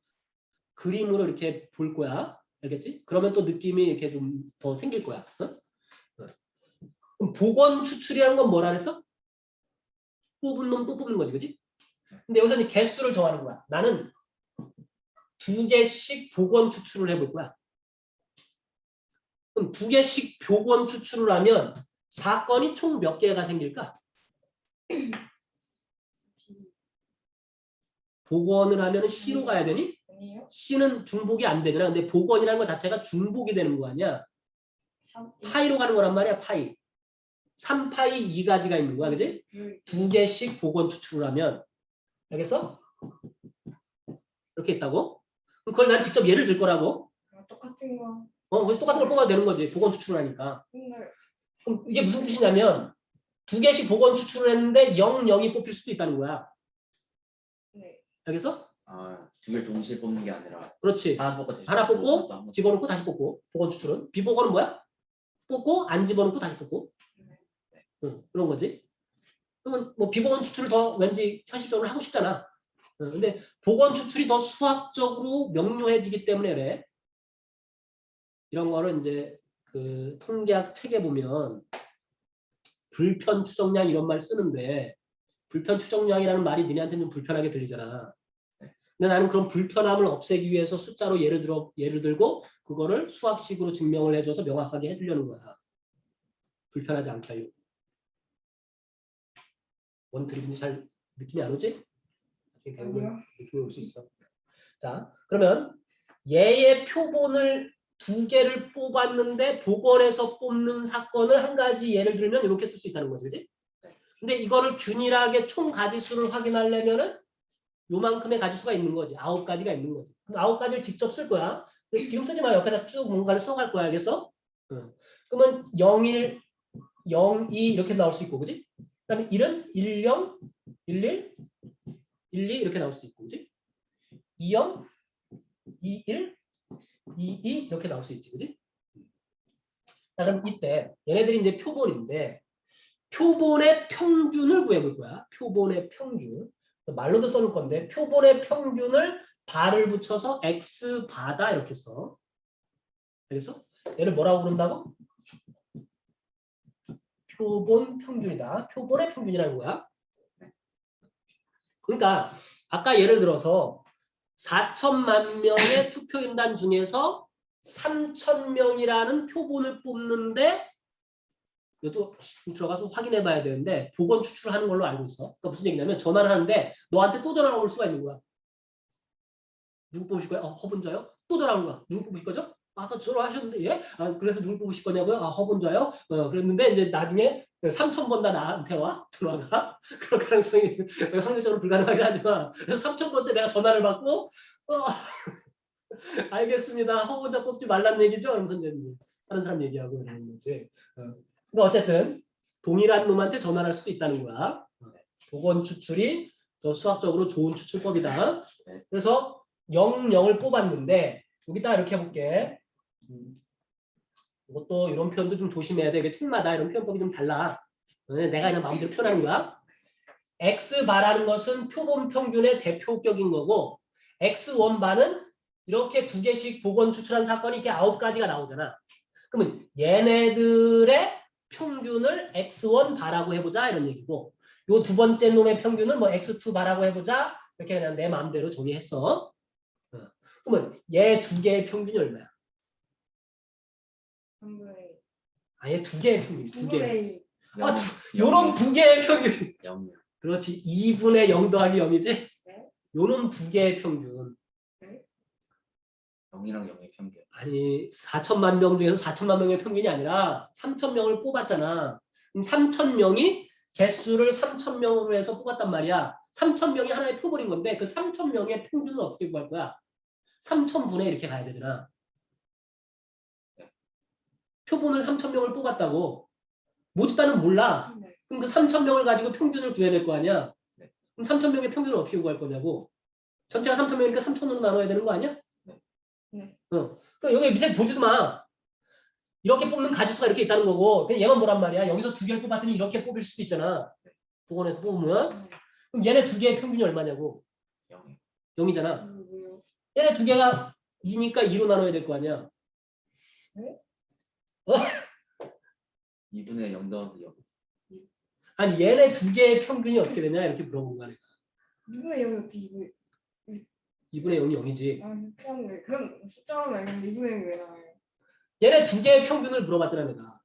그림으로 이렇게 볼 거야. 알겠지? 그러면 또 느낌이 이렇게 좀 더 생길 거야. 그럼 보건 추출이라는 건 뭐라 그랬어? 뽑은 놈 또 뽑는 거지, 그지? 근데 여기서 이제 개수를 정하는 거야. 나는 2개씩 보건 추출을 해볼 거야. 그럼 2개씩 보건 추출을 하면 사건이 총 몇 개가 생길까? 보건을 하면 C로 가야 되니? 아니요. C는 중복이 안 되잖아. 근데 보건이라는 것 자체가 중복이 되는 거 아니야? 파이로 가는 거란 말이야, 파이. 3파이 2가지가 있는 거야, 그지? 2개씩 보건 추출을 하면 알겠어? 이렇게 있다고? 그럼 그걸 난 직접 예를 들 거라고. 똑같은 거. 똑같은 걸 뽑아도 되는 거지. 보건 추출을 하니까. 근데 그럼 이게 무슨 뜻이냐면 2개씩 보건 추출을 했는데 0, 0이 뽑힐 수도 있다는 거야. 네. 알겠어? 두 개를 동시에 뽑는 게 아니라 그렇지. 하나 뽑고 다시 하나 뽑고 뽑고 집어넣고 다시 뽑고. 보건 추출은. 비보건은 뭐야? 뽑고 안 집어넣고 다시 뽑고. 그런 거지. 그러면 뭐 비보건 추출을 더 왠지 현실적으로 하고 싶잖아. 근데 보건 추출이 더 수학적으로 명료해지기 때문에 그래. 이런 거를 이제 그 통계학 책에 보면 불편 추정량 이런 말 쓰는데 불편 추정량이라는 말이 니네한테는 좀 불편하게 들리잖아. 근데 나는 그런 불편함을 없애기 위해서 숫자로 예를 들고 그거를 수학식으로 증명을 해줘서 명확하게 해주려는 거야. 불편하지 않게 하려고. 뭔 드립인지 잘 느낌이 안 오지? 아니요. 느낌이 올 수 있어. 자, 그러면 얘의 표본을 2개를 뽑았는데 보건에서 뽑는 사건을 한 가지 예를 들면 이렇게 쓸 수 있다는 거지, 그지? 근데 이거를 균일하게 총 가지수를 확인하려면은 요만큼의 가지수가 있는 거지. 9가지가 있는 거지. 그럼 9가지를 직접 쓸 거야. 근데 지금 쓰지 마. 옆에다 쭉 뭔가를 써갈 거야, 알겠어? 그러면 01, 02 이렇게 나올 수 있고, 그지? 그다음에 1은 10, 11, 12 이렇게 나올 수 있고, 그지? 20, 21, 22 이렇게 나올 수 있지, 그지? 자, 그럼 이때 얘네들이 이제 표본인데 표본의 평균을 구해볼 거야. 표본의 평균. 말로도 써놓을 건데 표본의 평균을 바를 붙여서 x 바다 이렇게 써. 알겠어? 얘를 뭐라고 부른다고? 표본 평균이다. 표본의 평균이라는 거야. 그러니까 아까 예를 들어서 4천만 명의 투표인단 중에서 3,000명이라는 표본을 뽑는데 이것도 들어가서 확인해 봐야 되는데 보건 추출하는 걸로 알고 있어. 그러니까 무슨 얘기냐면 전화를 하는데 너한테 또 전화가 올 수가 있는 거야. 누구 뽑으실 거야? 허분자요? 또 전화 온 거야. 누구 뽑으실 거죠? 아까 졸업하셨는데 예? 그래서 누굴 뽑으실 거냐고요? 허본자요? 그랬는데 이제 나중에 3,000번 다 나한테 와 전화가 그럴 가능성이 확률적으로 불가능하긴 하지만 그래서 3,000번째 내가 전화를 받고 알겠습니다. 허본자 뽑지 말란 얘기죠? 그럼 선생님 다른 사람 얘기하고 이러는 거지. 근데 어쨌든 동일한 놈한테 전화를 할 수도 있다는 거야. 복원 추출이 더 수학적으로 좋은 추출법이다. 그래서 0을 뽑았는데 여기다 이렇게 해볼게. 이것도 이런 표현도 좀 조심해야 돼. 이게 책마다 이런 표현법이 좀 달라. 내가 그냥 마음대로 표현하는 거야. X바라는 것은 표본 평균의 대표격인 거고 X1바는 이렇게 두 개씩 복원 추출한 사건이 이렇게 9가지가 나오잖아. 그러면 얘네들의 평균을 X1바라고 해보자 이런 얘기고 요 두 번째 놈의 평균을 뭐 X2바라고 해보자 이렇게 그냥 내 마음대로 정의했어. 그러면 얘 두 개의 평균이 얼마야? 3분의 얘 두 개의 평균, 두 개. 2분의 2. 요놈 두 개의 평균. 0. 그렇지. 2분의 0 더하기 0이지? 네. 요놈 두 개의 평균. 0이랑 0의 평균. 아니 4천만 명 중에서 4천만 명의 평균이 아니라 3천 명을 뽑았잖아. 그럼 3천 명이 개수를 3천 명으로 해서 뽑았단 말이야. 3천 명이 하나의 표본인 건데 그 3천 명의 평균은 어떻게 구할 거야? 3천분의 이렇게 가야 되잖아. 표본을 3천 명을 뽑았다고. 모두 다는 몰라. 네. 그럼 그 3천 명을 가지고 평균을 구해야 될 거 아니야. 네. 그럼 3천 명의 평균을 어떻게 구할 거냐고. 전체가 3천 명이니까 3천으로 나눠야 되는 거 아니야? 네. 그러니까 여기 밑에 보지도 마. 이렇게 뽑는 가지수가 이렇게 있다는 거고 그냥 얘만 보란 말이야. 여기서 두 개를 뽑았더니 이렇게 뽑을 수도 있잖아. 복원해서 뽑으면. 그럼 얘네 두 개의 평균이 얼마냐고. 0. 0이잖아. 뭐요? 얘네 두 개가 2니까 2로 나눠야 될 거 아니야. 2분의 0 더하기 0. 아니 얘네 두 개의 평균이 어떻게 되냐 이렇게 물어본 거야. 2분의 0이 어떻게 2분의 2분의 0이 0이지. 그냥 그럼 숫자로 알겠는데 2분의 0이 왜 나와요? 얘네 두 개의 평균을 물어봤잖아 내가.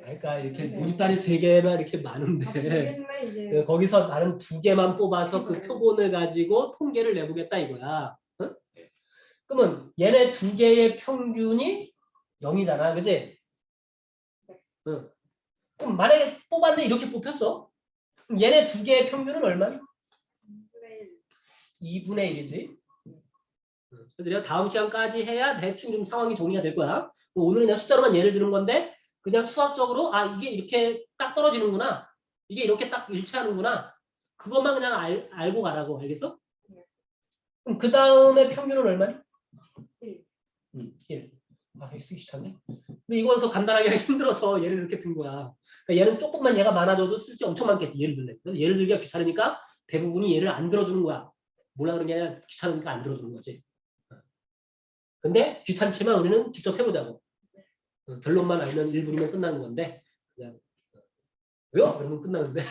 그러니까 이렇게 네. 모집단이 세 개나 이렇게 많은데 모르겠네 이제. 거기서 나는 두 개만 뽑아서 그 네. 표본을 가지고 통계를 내보겠다 이거야. 응? 그러면 얘네 두 개의 평균이 0이잖아, 그지? 응. 그럼 만약에 뽑았는데 이렇게 뽑혔어? 그럼 얘네 두 개의 평균은 얼마니? 2분의 1이지. 그래서 다음 시간까지 해야 대충 좀 상황이 정리가 될 거야. 오늘은 그냥 숫자로만 예를 드는 건데 그냥 수학적으로 이게 이렇게 딱 떨어지는구나. 이게 이렇게 딱 일치하는구나. 그것만 그냥 알고 가라고. 알겠어? 네. 그럼 그 다음에 평균은 얼마니? 1. 1. 이거 쓰기 귀찮네. 근데 이건 더 간단하게 하기 힘들어서 예를 이렇게 든 거야. 그러니까 얘는 조금만 얘가 많아져도 쓸 게 엄청 많겠지. 예를 들래. 그래서 예를 들기가 귀찮으니까 대부분이 얘를 안 들어주는 거야. 몰라 그런 게 아니라 귀찮으니까 안 들어주는 거지. 근데 귀찮지만 우리는 직접 해보자고. 결론만 알면 1분이면 끝나는 건데 그냥 왜요? 그러면 끝나는데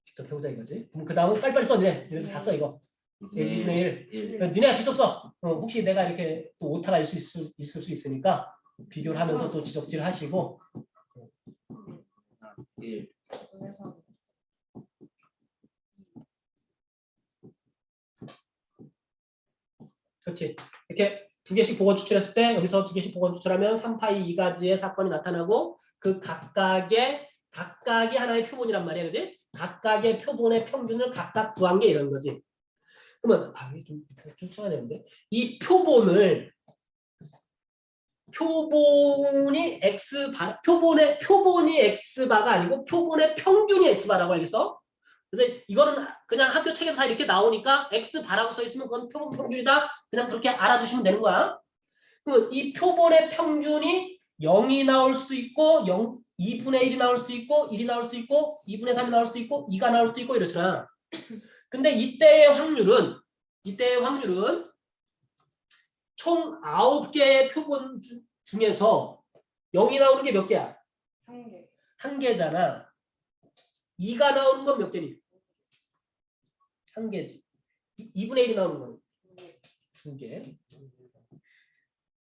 직접 해보자 이거지. 그럼 그 다음은 빨리빨리 써. 그래서 다 써 이거. 1분의 1. 니네가 직접 써. 혹시 내가 이렇게 또 오타가 있을 수 있으니까 비교를 하면서 또 지적질 하시고. 1. 그렇지. 이렇게 두 개씩 복원 추출했을 때 여기서 두 개씩 복원 추출하면 3파이 2가지의 사건이 나타나고 그 각각이 하나의 표본이란 말이야. 그지? 각각의 표본의 평균을 각각 구한 게 이런 거지. 그러면 이게 좀 쭉 써야 되는데 이 표본이 표본이 x바가 아니고 표본의 평균이 x바라고 알겠어? 그래서 이거는 그냥 학교 책에서 다 이렇게 나오니까 x바라고 써 있으면 그건 표본 평균이다. 그냥 그렇게 알아두시면 되는 거야. 그럼 이 표본의 평균이 0이 나올 수도 있고 2분의 1이 나올 수도 있고 1이 나올 수도 있고 2분의 3이 나올 수도 있고 2가 나올 수도 있고 이렇잖아. 근데 이때의 확률은 총 9개의 표본 중에서 0이 나오는 게 몇 개야? 1개. 한 개잖아. 2가 나오는 건 몇 개니? 한 개지. 2분의 1이 나오는 건 2개.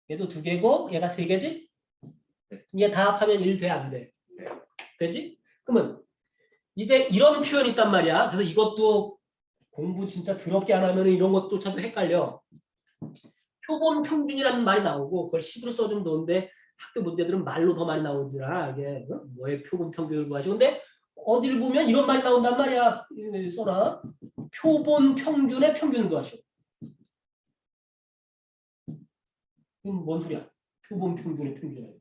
얘도 2개고 얘가 3개지? 얘 다 합하면 1 돼, 안 돼? 되지? 그러면 이제 이런 표현이 있단 말이야. 그래서 이것도 공부 진짜 더럽게 안 하면 이런 것조차도 헷갈려. 표본 평균이라는 말이 나오고 그걸 식으로 써주면 좋은데 학교 문제들은 말로 더 많이 나오더라. 이게 뭐의 표본 평균을 구하시고 근데 어디를 보면 이런 말이 나온단 말이야. 써라. 표본 평균의 평균을 구하시오. 이건 뭔 소리야? 표본 평균의 평균이야.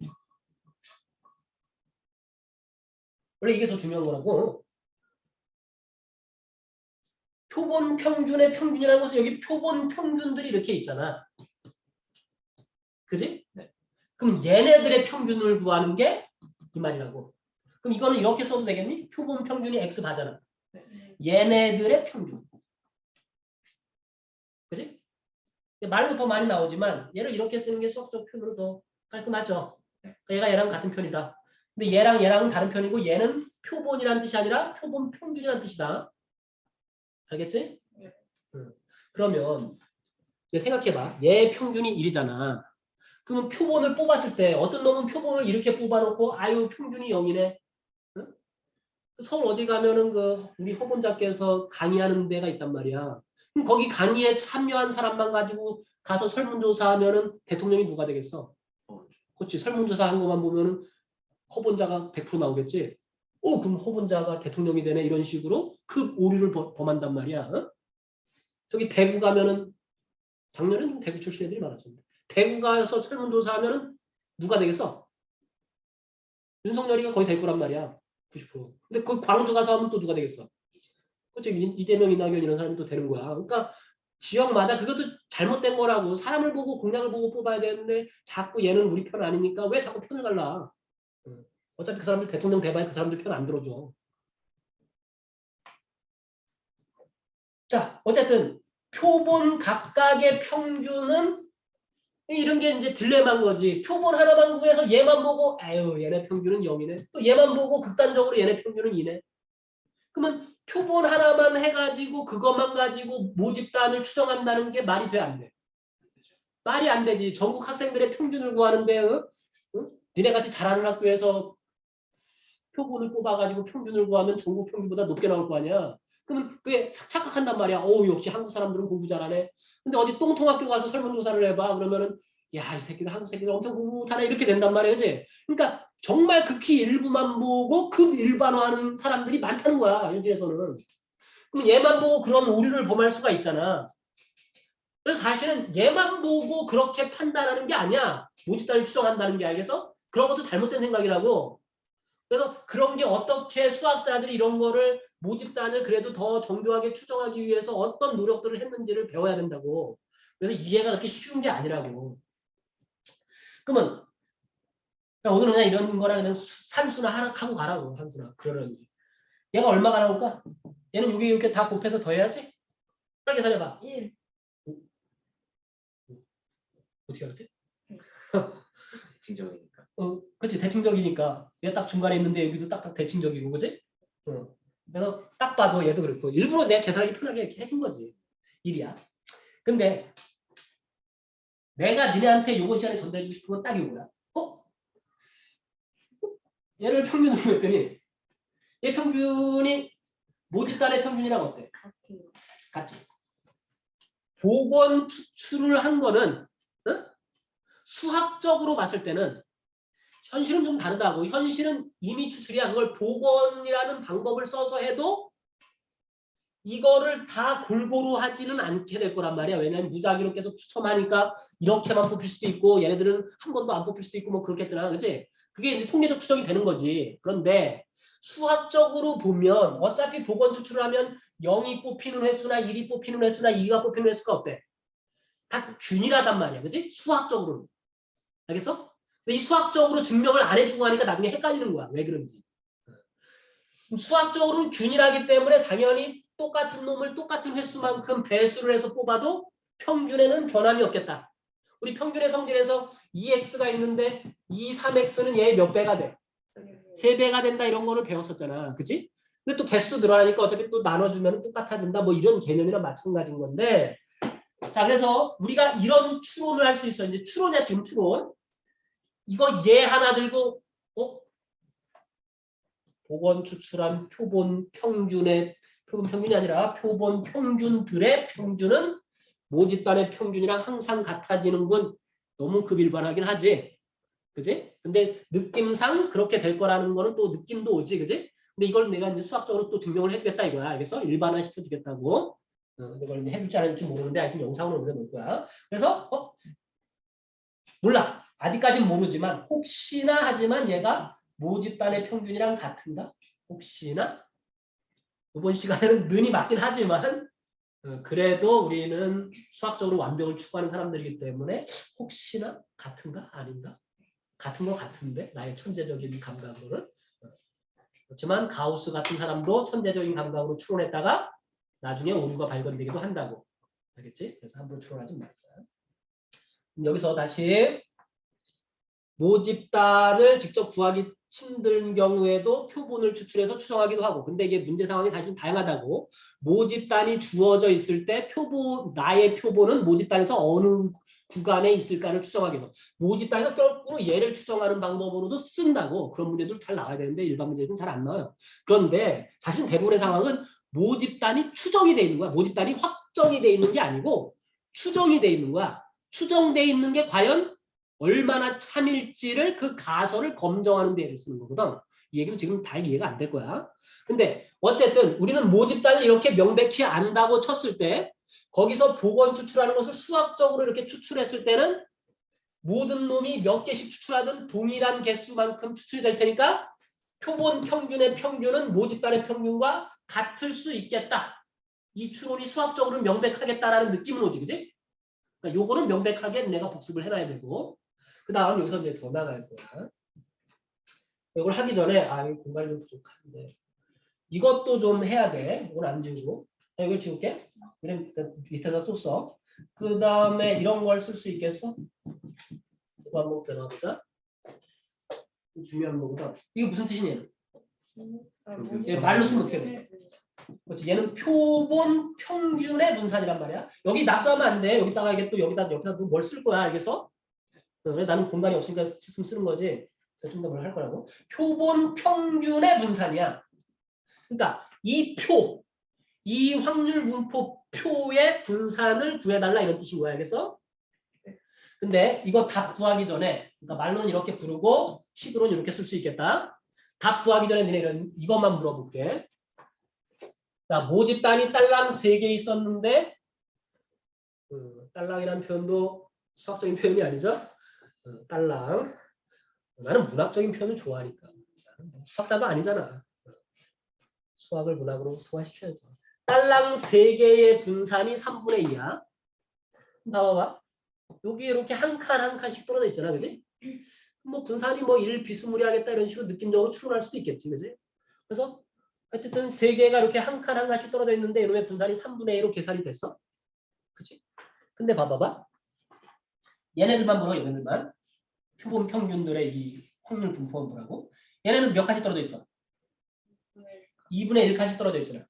원래 이게 더 중요한 거라고. 표본 평균의 평균이라는 것은 여기 표본 평균들이 이렇게 있잖아. 그지? 네. 그럼 얘네들의 평균을 구하는 게 이 말이라고. 그럼 이거는 이렇게 써도 되겠니? 표본 평균이 X바잖아. 얘네들의 평균. 그지? 말로 더 많이 나오지만 얘를 이렇게 쓰는 게 수학적 표현으로 더 깔끔하죠. 얘가 얘랑 같은 편이다. 근데 얘랑은 다른 편이고 얘는 표본이라는 뜻이 아니라 표본 평균이라는 뜻이다. 알겠지? 네. 그러면 생각해봐. 얘 평균이 1이잖아. 그러면 표본을 뽑았을 때 어떤 놈은 표본을 이렇게 뽑아놓고 아유 평균이 0이네. 응? 서울 어디 가면은 그 우리 허본자께서 강의하는 데가 있단 말이야. 그럼 거기 강의에 참여한 사람만 가지고 가서 설문조사하면은 대통령이 누가 되겠어? 그렇지. 설문조사 한 것만 보면은 허본자가 100% 나오겠지. 그럼 허본자가 대통령이 되네 이런 식으로 급 오류를 범한단 말이야. 어? 저기 대구 가면은 작년에는 대구 출신 애들이 많았습니다. 대구 가서 설문조사하면은 누가 되겠어? 윤석열이가 거의 될 거란 말이야. 90%. 근데 그 광주 가서 하면 또 누가 되겠어? 그렇지. 이재명, 이낙연 이런 사람이 또 되는 거야. 그러니까 지역마다 그것도 잘못된 거라고. 사람을 보고 공약을 보고 뽑아야 되는데 자꾸 얘는 우리 편 아니니까 왜 자꾸 편을 갈라? 어차피 그 사람들 대통령 돼봐야 그 사람들 편 안 들어줘. 자, 어쨌든 표본 각각의 평균은 이런 게 이제 딜레마인 거지. 표본 하나만 구해서 얘만 보고 아유 얘네 평균은 0이네. 또 얘만 보고 극단적으로 얘네 평균은 2네. 그러면 표본 하나만 해가지고 그것만 가지고 모집단을 추정한다는 게 말이 돼 안 돼? 말이 안 되지. 전국 학생들의 평균을 구하는데 니네 같이 잘하는 학교에서 표본을 뽑아가지고 평균을 구하면 전국 평균보다 높게 나올 거 아니야. 그러면 그게 착각한단 말이야. 역시 한국 사람들은 공부 잘하네. 근데 어디 똥통학교 가서 설문조사를 해봐. 그러면은 야, 이 새끼들 한국 새끼들 엄청 공부 못하네 이렇게 된단 말이야. 그치? 그러니까 정말 극히 일부만 보고 급일반화하는 사람들이 많다는 거야. 현실에서는. 그럼 얘만 보고 그런 오류를 범할 수가 있잖아. 그래서 사실은 얘만 보고 그렇게 판단하는 게 아니야. 모집단을 추정한다는 게 알겠어? 그런 것도 잘못된 생각이라고. 그래서 그런 게 어떻게 수학자들이 이런 거를 모집단을 그래도 더 정교하게 추정하기 위해서 어떤 노력들을 했는지를 배워야 된다고. 그래서 이해가 그렇게 쉬운 게 아니라고. 그러면 오늘은 그냥 이런 거랑 그냥 산수나 하고 가라고. 산수나. 그러려니. 얘가 얼마가 나올까? 얘는 여기 이렇게 다 곱해서 더해야지? 빨리 계산해봐. 1. 어떻게 알았지? 대칭적이니까. 그치. 대칭적이니까. 얘 딱 중간에 있는데 여기도 딱딱 대칭적이고, 그지? 그래서 딱 봐도 얘도 그렇고. 일부러 내가 계산하기 편하게 이렇게 해준 거지. 1이야. 근데 내가 니네한테 요번 시간에 전달해주고 싶은 건 딱 이거야. 얘를 평균으로 했더니 얘 평균이 모집단의 평균이랑 어때? 같지. 복원 추출을 한 거는 수학적으로 봤을 때는 현실은 좀 다르다고. 현실은 이미 추출이야. 그걸 복원이라는 방법을 써서 해도 이거를 다 골고루 하지는 않게 될 거란 말이야. 왜냐하면 무작위로 계속 추첨하니까 이렇게만 뽑힐 수도 있고 얘네들은 한 번도 안 뽑힐 수도 있고 뭐 그렇겠잖아. 그치? 그게 이제 통계적 추정이 되는 거지. 그런데 수학적으로 보면 어차피 복원 추출을 하면 0이 뽑히는 횟수나 1이 뽑히는 횟수나 2가 뽑히는 횟수가 어때? 다 균일하단 말이야. 그치? 수학적으로. 알겠어? 근데 이 수학적으로 증명을 안 해주고 하니까 나중에 헷갈리는 거야. 왜 그런지. 수학적으로는 균일하기 때문에 당연히 똑같은 놈을 똑같은 횟수만큼 배수를 해서 뽑아도 평균에는 변함이 없겠다. 우리 평균의 성질에서 2x가 있는데 3x는 얘의 몇 배가 돼? 3배가 된다 이런 거를 배웠었잖아. 그치? 근데 또 개수도 늘어나니까 어차피 또 나눠주면 똑같아진다. 뭐 이런 개념이랑 마찬가지인 건데 자 그래서 우리가 이런 추론을 할 수 있어. 이제 추론이야 지금 추론. 이거 얘 하나 들고 복원 추출한 표본 평균이 아니라 표본 평균들의 평균은 모집단의 평균이랑 항상 같아지는군. 너무 급일반하긴 하지. 그지? 근데 느낌상 그렇게 될 거라는 거는 또 느낌도 오지. 그지? 근데 이걸 내가 이제 수학적으로 또 증명을 해주겠다 이거야. 알겠어? 일반화 시켜주겠다고. 이걸 해줄지 안 해줄지 모르는데 하여튼 영상으로 올려놓을 거야. 그래서 몰라. 아직까진 모르지만 혹시나 하지만 얘가 모집단의 평균이랑 같은가? 혹시나? 이번 시간에는 는이 맞긴 하지만 그래도 우리는 수학적으로 완벽을 추구하는 사람들이기 때문에 혹시나 같은가? 아닌가? 같은 거 같은데 나의 천재적인 감각으로는 그렇지만 가우스 같은 사람도 천재적인 감각으로 추론했다가 나중에 오류가 발견되기도 한다고. 알겠지? 그래서 함부로 추론하지 말자. 여기서 다시 모집단을 직접 구하기 힘든 경우에도 표본을 추출해서 추정하기도 하고, 근데 이게 문제 상황이 사실 다양하다고. 모집단이 주어져 있을 때 나의 표본은 모집단에서 어느 구간에 있을까를 추정하기도. 모집단에서 거꾸로 얘를 추정하는 방법으로도 쓴다고. 그런 문제들 잘 나와야 되는데 일반 문제는 잘 안 나와요. 그런데 사실 대부분의 상황은 모집단이 추정이 돼 있는 거야. 모집단이 확정이 돼 있는 게 아니고 추정이 돼 있는 거야. 추정돼 있는 게 과연 얼마나 참일지를 그 가설을 검증하는 데 쓰는 거거든. 이 얘기도 지금 다 이해가 안 될 거야. 근데 어쨌든 우리는 모집단을 이렇게 명백히 안다고 쳤을 때 거기서 복원 추출하는 것을 수학적으로 이렇게 추출했을 때는 모든 놈이 몇 개씩 추출하든 동일한 개수만큼 추출이 될 테니까 표본 평균의 평균은 모집단의 평균과 같을 수 있겠다. 이 추론이 수학적으로 명백하겠다라는 느낌은 오지, 그지? 그러니까 요거는 명백하게 내가 복습을 해놔야 되고, 그 다음 여기서 이제 더 나갈 거야. 이걸 하기 전에 이 공간이 좀 부족한데 이것도 좀 해야 돼. 이건 안 지우고. 이걸 지울게. 이런 밑에다 또 써. 그 다음에 이런 걸 쓸 수 있겠어? 이거 한번 들어보자. 중요한 거보다. 이거 무슨 뜻이냐? 얘 말로 쓰면 어떻게 돼? 그렇지. 얘는 표본 평균의 분산이란 말이야. 여기 낙서하면 안 돼. 여기다가 이게 또 여기다 뭘 쓸 거야. 알겠어? 그래 나는 공간이 없으니까 쓰는 거지. 좀 더 뭘 할 거라고. 표본 평균의 분산이야. 그러니까 이 확률 분포 표의 분산을 구해달라 이런 뜻인 거야. 알겠어? 근데 이거 답 구하기 전에, 그러니까 말로는 이렇게 부르고 식으로는 이렇게 쓸 수 있겠다. 답 구하기 전에 너네 이것만 물어볼게. 자, 모집단이 딸랑 3개 있었는데, 딸랑이라는 표현도 수학적인 표현이 아니죠? 딸랑. 나는 문학적인 표현을 좋아하니까. 수학자도 아니잖아. 수학을 문학으로 소화시켜야죠. 딸랑 3개의 분산이 3분의 2야. 봐봐봐. 여기 이렇게 한 칸 한 칸씩 떨어져 있잖아. 그지? 뭐 분산이 뭐 1 비스무리하겠다 이런 식으로 느낌적으로 추론할 수도 있겠지. 그지? 그래서 어쨌든 3개가 이렇게 한 칸 한 칸씩 떨어져 있는데 이놈의 분산이 3분의 1로 계산이 됐어. 그치? 근데 봐봐봐. 얘네들만 보라, 얘네들만. 표본 평균들의 이 확률 분포는 뭐라고? 얘네는 몇 칸씩 떨어져 있어? 2분의 1 칸씩 떨어져 있잖아.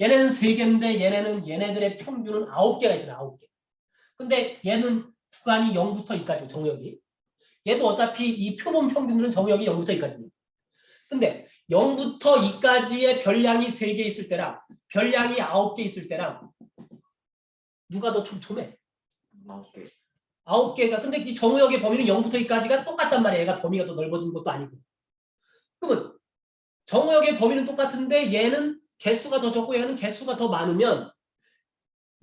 얘네는 3개인데 얘네들의 평균은 9개가 있잖아. 9개. 근데 얘는 구간이 0부터 2까지 정역이. 얘도 어차피 이 표본 평균들은 정역이 0부터 2까지네. 근데 0부터 2까지의 별량이 3개 있을 때랑 별량이 9개 있을 때랑 누가 더 촘촘해? 9개. 9개가. 근데 이 정우역의 범위는 0부터 2까지가 똑같단 말이야. 얘가 범위가 더 넓어진 것도 아니고. 그러면 정우역의 범위는 똑같은데 얘는 개수가 더 적고 얘는 개수가 더 많으면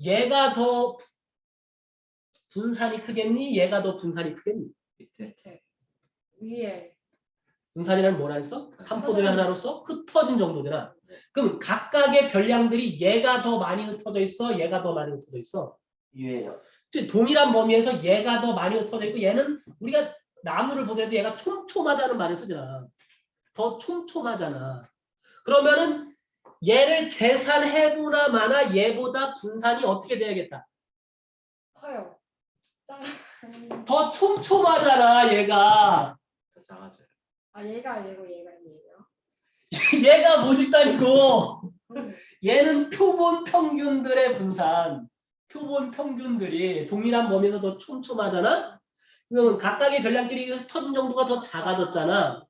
얘가 더 분산이 크겠니? 얘가 더 분산이 크겠니? 밑에. 위에 분산이라는 뭐라 했어? 3포도의 하나로서 흩어진 정도잖아. 그럼 각각의 별량들이 얘가 더 많이 흩어져 있어? 얘가 더 많이 흩어져 있어? 위에요. 동일한 범위에서 얘가 더 많이 흩어져 있고 얘는 우리가 나무를 보더라도 얘가 촘촘하다는 말을 쓰잖아. 더 촘촘하잖아. 그러면은 얘를 계산해보나 마나 얘보다 분산이 어떻게 돼야겠다? 커요. 더 촘촘하잖아 얘가. 더 작아져요. 얘가 얘고 얘가 얘예요. 얘가 모집단이고 얘는 표본 평균들의 분산. 표본 평균들이 동일한 범위에서 더 촘촘하잖아. 그러면 각각의 별량끼리 흩어진 정도가 더 작아졌잖아.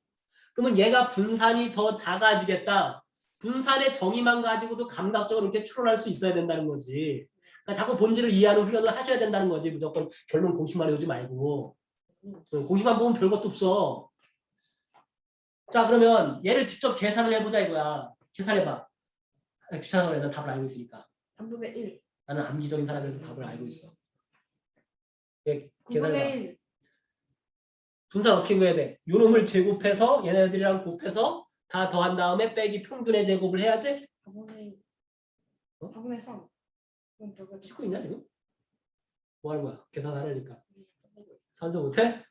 그러면 얘가 분산이 더 작아지겠다. 분산의 정의만 가지고도 감각적으로 이렇게 추론할 수 있어야 된다는 거지. 그러니까 자꾸 본질을 이해하는 훈련을 하셔야 된다는 거지. 무조건 결론 공식만 외우지 말고. 공식만 보면 별것도 없어. 자, 그러면 얘를 직접 계산을 해보자 이거야. 계산해봐. 귀찮아서 그래. 난 답을 알고 있으니까. 3분의 1. 나는 암기적인 사람이라서 답을 알고 있어. 얘 9분의 계산해봐. 1. 분산 어떻게 구해야 돼? 요 놈을 제곱해서 얘네들이랑 곱해서 다 더한 다음에 빼기 평균의 제곱을 해야지? 4분의 1. 어? 4분의 3. 그럼 저거 찍고 있냐 지금? 뭐 하는 거야? 계산하려니까. 산수 못해?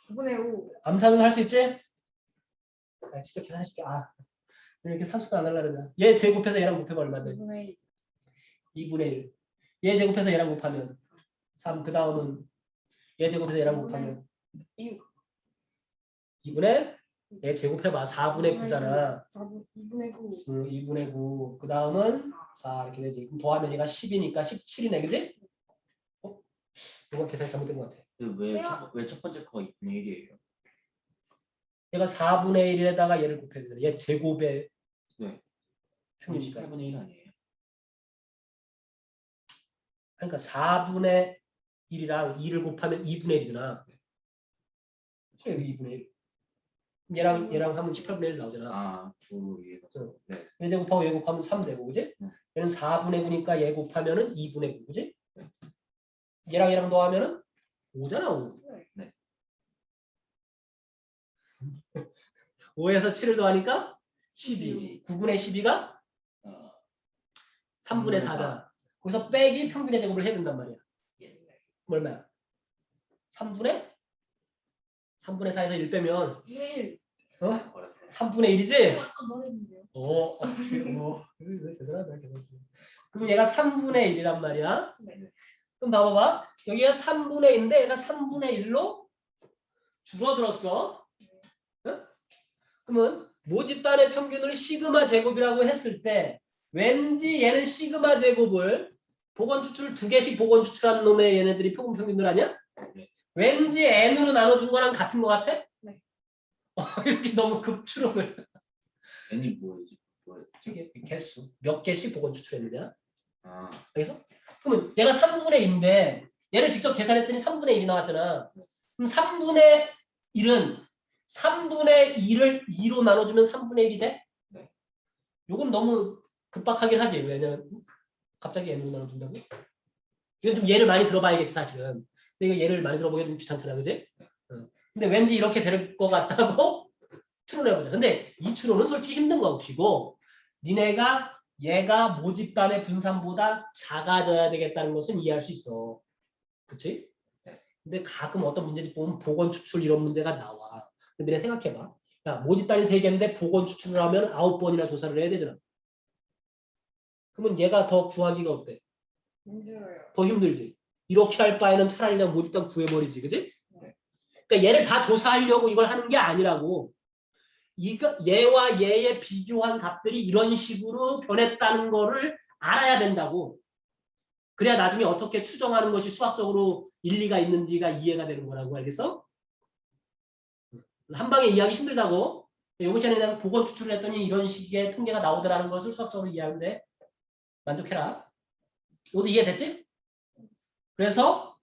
9분의 5. 암산은 할 수 있지? 아, 진짜 계산해줄게. 아, 이렇게 산수도 안 하려고 그러냐. 얘 제곱해서 얘랑 곱해봐 얼마인데? 2분의 1. 2분의 1. 얘 제곱해서 얘랑 곱하면 3. 그 다음은 얘 제곱해서 얘랑 곱하면 6. 2분의 얘 제곱해봐. 4분의 9잖아. 2분의 9. 2분의 9. 그 다음은 4 이렇게 되지. 그럼 더하면 얘가 10이니까 17이네, 그지? 이건 계산 잘못된 것 같아. 왜 첫 번째 거 2분의 1이에요? 얘가 4분의 1에다가 얘를 곱해야 되잖아. 얘 제곱의 네. 평이니까. 18분의 1 아니에요? 그러니까 4분의 1이랑 2를 곱하면 2분의 1이잖아. 여기 2분의 1. 얘랑 하면 18분의 1 나오잖아. 아, 주 위에서. 응. 네. 얘 제곱하고 얘 곱하면 3 되고, 그지? 얘는 4분의 9니까 얘 곱하면은 2분의 9, 그지? 얘랑 더하면은 5잖아, 5. 네. 5에서 7을 더하니까 12. 9분의 12가 3분의 4잖아. 거기서 빼기 평균의 제곱을 해야 된단 말이야. 얼마야? 3분의 4에서 1 빼면 1. 어? 3분의 1이지? 아까 말했는데요. 대단하다. 그럼 얘가 3분의 1이란 말이야. 네. 그럼 봐봐봐. 여기가 3분의 1인데 얘가 3분의 1로 줄어들었어. 응? 그러면 모집단의 평균을 시그마 제곱이라고 했을 때 왠지 얘는 시그마 제곱을 복원 추출을 2개씩 복원 추출한 놈의 얘네들이 평균들 아니야? 네. 왠지 n으로 나눠준 거랑 같은 거 같아? 네. 이렇게 너무 급추론을. n이 뭐지? 이게 개수 몇 개씩 복원 추출했느냐? 아, 알겠어? 그러면 얘가 3분의 2인데 얘를 직접 계산했더니 3분의 1이 나왔잖아. 그럼 3분의 1은 3분의 2를 2로 나눠주면 3분의 1이 돼? 네. 요건 너무 급박하긴 하지. 왜냐면 갑자기 n으로 나눠준다고? 이건 좀 예를 많이 들어봐야겠지 사실은. 근데 이거 예를 많이 들어보기 좀 귀찮잖아, 그지? 근데 왠지 이렇게 될 것 같다고 추론해보자. 근데 이 추론은 솔직히 힘든 것이고 니네가 얘가 모집단의 분산보다 작아져야 되겠다는 것은 이해할 수 있어. 그치? 근데 가끔 어떤 문제를 보면 복원 추출 이런 문제가 나와. 근데 내가 생각해봐. 야, 모집단이 3개인데 복원 추출을 하면 9번이나 조사를 해야 되잖아. 그러면 얘가 더 구하기가 어때? 힘들어요. 더 힘들지. 이렇게 할 바에는 차라리 그냥 모집단 구해버리지. 그지? 그러니까 얘를 다 조사하려고 이걸 하는 게 아니라고. 이거 얘와 얘의 비교한 값들이 이런 식으로 변했다는 거를 알아야 된다고. 그래야 나중에 어떻게 추정하는 것이 수학적으로 일리가 있는지가 이해가 되는 거라고. 알겠어? 한 방에 이해하기 힘들다고. 요번 전에 내가 복원 추출을 했더니 이런 식의 통계가 나오더라는 것을 수학적으로 이해하는데 만족해라. 이것도 이해됐지? 그래서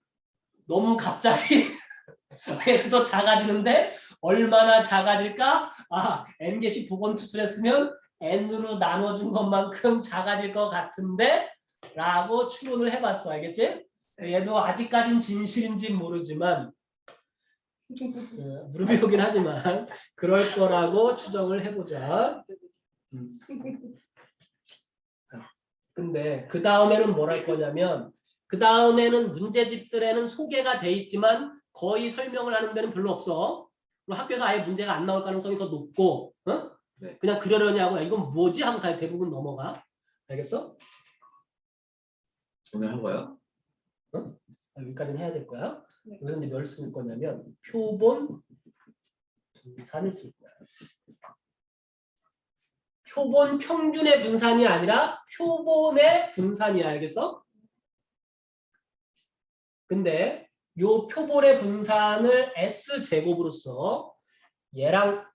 너무 갑자기 더 작아지는데 얼마나 작아질까? 아, n개씩 복원 추출했으면 n으로 나눠준 것만큼 작아질 것 같은데 라고 추론을 해봤어. 알겠지? 얘도 아직까진 진실인지 모르지만 무릎이 오긴 하지만 그럴 거라고 추정을 해보자. 근데 그 다음에는 뭘 할 거냐면 그 다음에는 문제집들에는 소개가 돼 있지만 거의 설명을 하는 데는 별로 없어. 그럼 학교에서 아예 문제가 안 나올 가능성이 더 높고 네. 그냥 그러려냐고 야, 이건 뭐지? 하고 다 대부분 넘어가. 알겠어? 오늘 한 거요? 여기까지는 해야 될 거야. 네. 여기서 이제 뭘 쓸 거냐면 표본 분산을 쓸 거야. 표본 평균의 분산이 아니라 표본의 분산이야. 알겠어? 근데 요 표본의 분산을 S제곱으로 써. 얘랑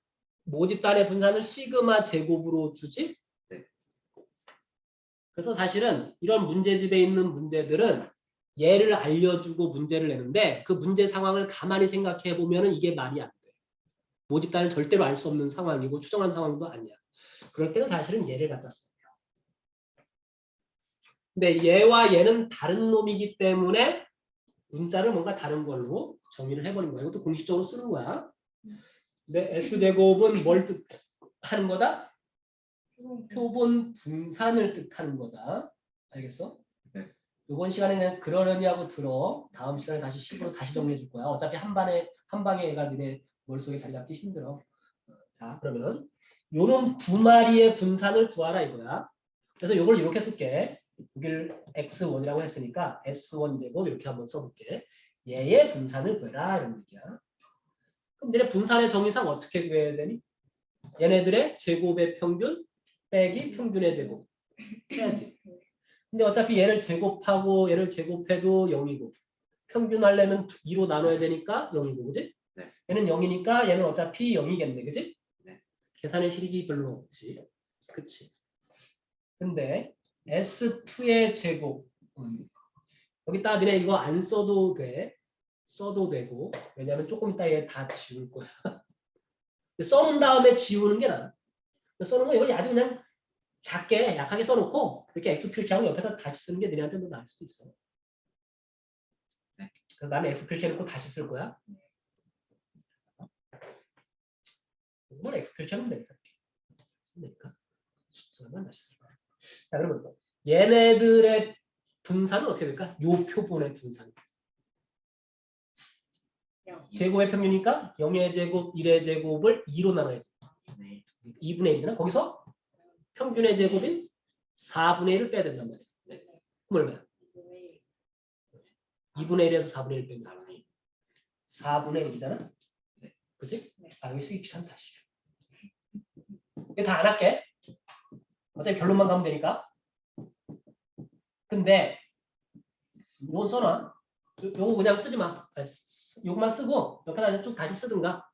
모집단의 분산을 시그마 제곱으로 주지? 네. 그래서 사실은 이런 문제집에 있는 문제들은 얘를 알려주고 문제를 내는데 그 문제 상황을 가만히 생각해 보면은 이게 말이 안 돼. 모집단은 절대로 알 수 없는 상황이고 추정한 상황도 아니야. 그럴 때는 사실은 얘를 갖다 써요. 근데 얘와 얘는 다른 놈이기 때문에 문자를 뭔가 다른 걸로 정의를 해버린 거야. 이것도 공식적으로 쓰는 거야. 근데 S제곱은 뭘 뜻하는 거다? 표본 분산을 뜻하는 거다. 알겠어? 네. 이번 시간에 그냥 그러려냐고 들어. 다음 시간에 다시 10으로 다시 정리해 줄 거야. 어차피 한 방에 얘가 니네 머릿속에 자리 잡기 힘들어. 자, 그러면 요놈 두 마리의 분산을 구하라 이거야. 그래서 요걸 이렇게 쓸게. 여기를 x1이라고 했으니까 s1 제곱 이렇게 한번 써볼게. 얘의 분산을 구해라 이런 얘기야. 그럼 얘네 분산의 정의상 어떻게 구해야 되니? 얘네들의 제곱의 평균 빼기 평균의 제곱 해야지. 근데 어차피 얘를 제곱하고 얘를 제곱해도 0이고 평균하려면 2로 나눠야 되니까 0이고 그지? 네. 얘는 0이니까 얘는 어차피 0이겠네 그지? 네. 계산의 실익이 별로 없지. 그치? 근데 S2의 제곱 여기다 니네 이거 안 써도 돼. 써도 되고 왜냐면 조금 이따 얘 다 지울 거야. 써놓은 다음에 지우는 게 나아. 써놓은 거 이걸 아주 그냥 작게 약하게 써놓고 이렇게 X 표시하고 옆에다 다시 쓰는 게 너네한테 더 나을 수도 있어. 네. 그래서 나는 X 표시해놓고 다시 쓸 거야. 이건 X 표시하면 되니까. 쓰니까 숫자만 다시 쓸 거야. 자 그러면 얘네들의 분산은 어떻게 될까? 요 표본의 분산. 제곱의 평균이니까 0의 제곱, 1의 제곱을 2로 나눠야 돼. 네. 2분의 1이잖아. 거기서 평균의 제곱인 4분의 1을 빼야 된단 말이야. 네. 그럼 얼마야? 2분의 1에서 4분의 1 빼면 4분의 1이잖아. 네. 그치? 아, 여기 쓰기 귀찮다. 이거 다 안 할게. 어차피 결론만 가면 되니까. 근데 이건 써놔. 요거 그냥 쓰지 마. 요거만 쓰고 옆에다 쭉 다시 쓰든가.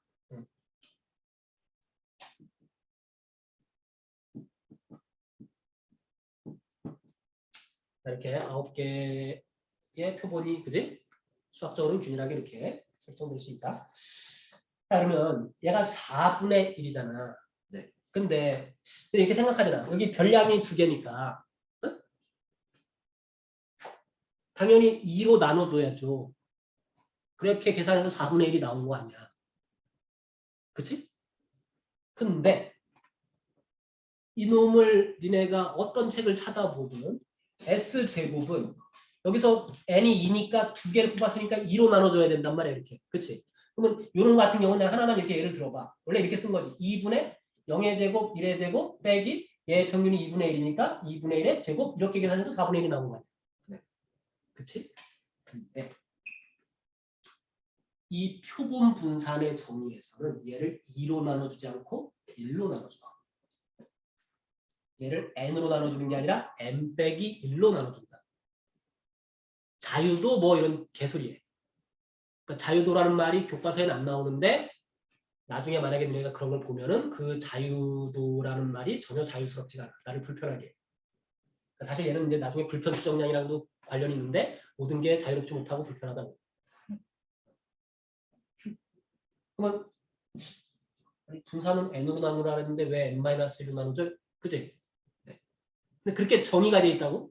이렇게 9개의 표본이 그지? 수학적으로는 균일하게 이렇게 설정될 수 있다. 자, 그러면 얘가 4분의 1이잖아. 네. 근데 이렇게 생각하잖아. 여기 별량이 2개니까 응? 당연히 2로 나눠줘야죠. 그렇게 계산해서 4분의 1이 나온 거 아니야. 그치? 근데 이놈을 니네가 어떤 책을 찾아보든 S제곱은 여기서 n이 2니까 2개를 뽑았으니까 2로 나눠줘야 된단 말이야. 이렇게. 그치? 그러면 이런 거 같은 경우는 하나만 이렇게 예를 들어봐. 원래 이렇게 쓴 거지. 2분의 0의 제곱, 1의 제곱 빼기 얘의 평균이 2분의 1이니까 2분의 1의 제곱 이렇게 계산해서 4분의 1이 나온 거야. 네. 그치? 근데 이 표본 분산의 정의에서는 얘를 2로 나눠주지 않고 1로 나눠줘. 얘를 n으로 나눠주는 게 아니라 n 빼기 1로 나눠준다. 자유도 뭐 이런 개소리에. 그러니까 자유도라는 말이 교과서에는 안 나오는데 나중에 만약에 너희가 그런 걸 보면은 그 자유도라는 말이 전혀 자유스럽지가 않아. 나를 불편하게 해. 그러니까 사실 얘는 이제 나중에 불편 추정량이랑도 관련이 있는데 모든 게 자유롭지 못하고 불편하다고. 그러면 분산은 n으로 나누라 했는데 왜 n-1로 나누죠? 그지? 네. 근데 그렇게 정의가 돼 있다고?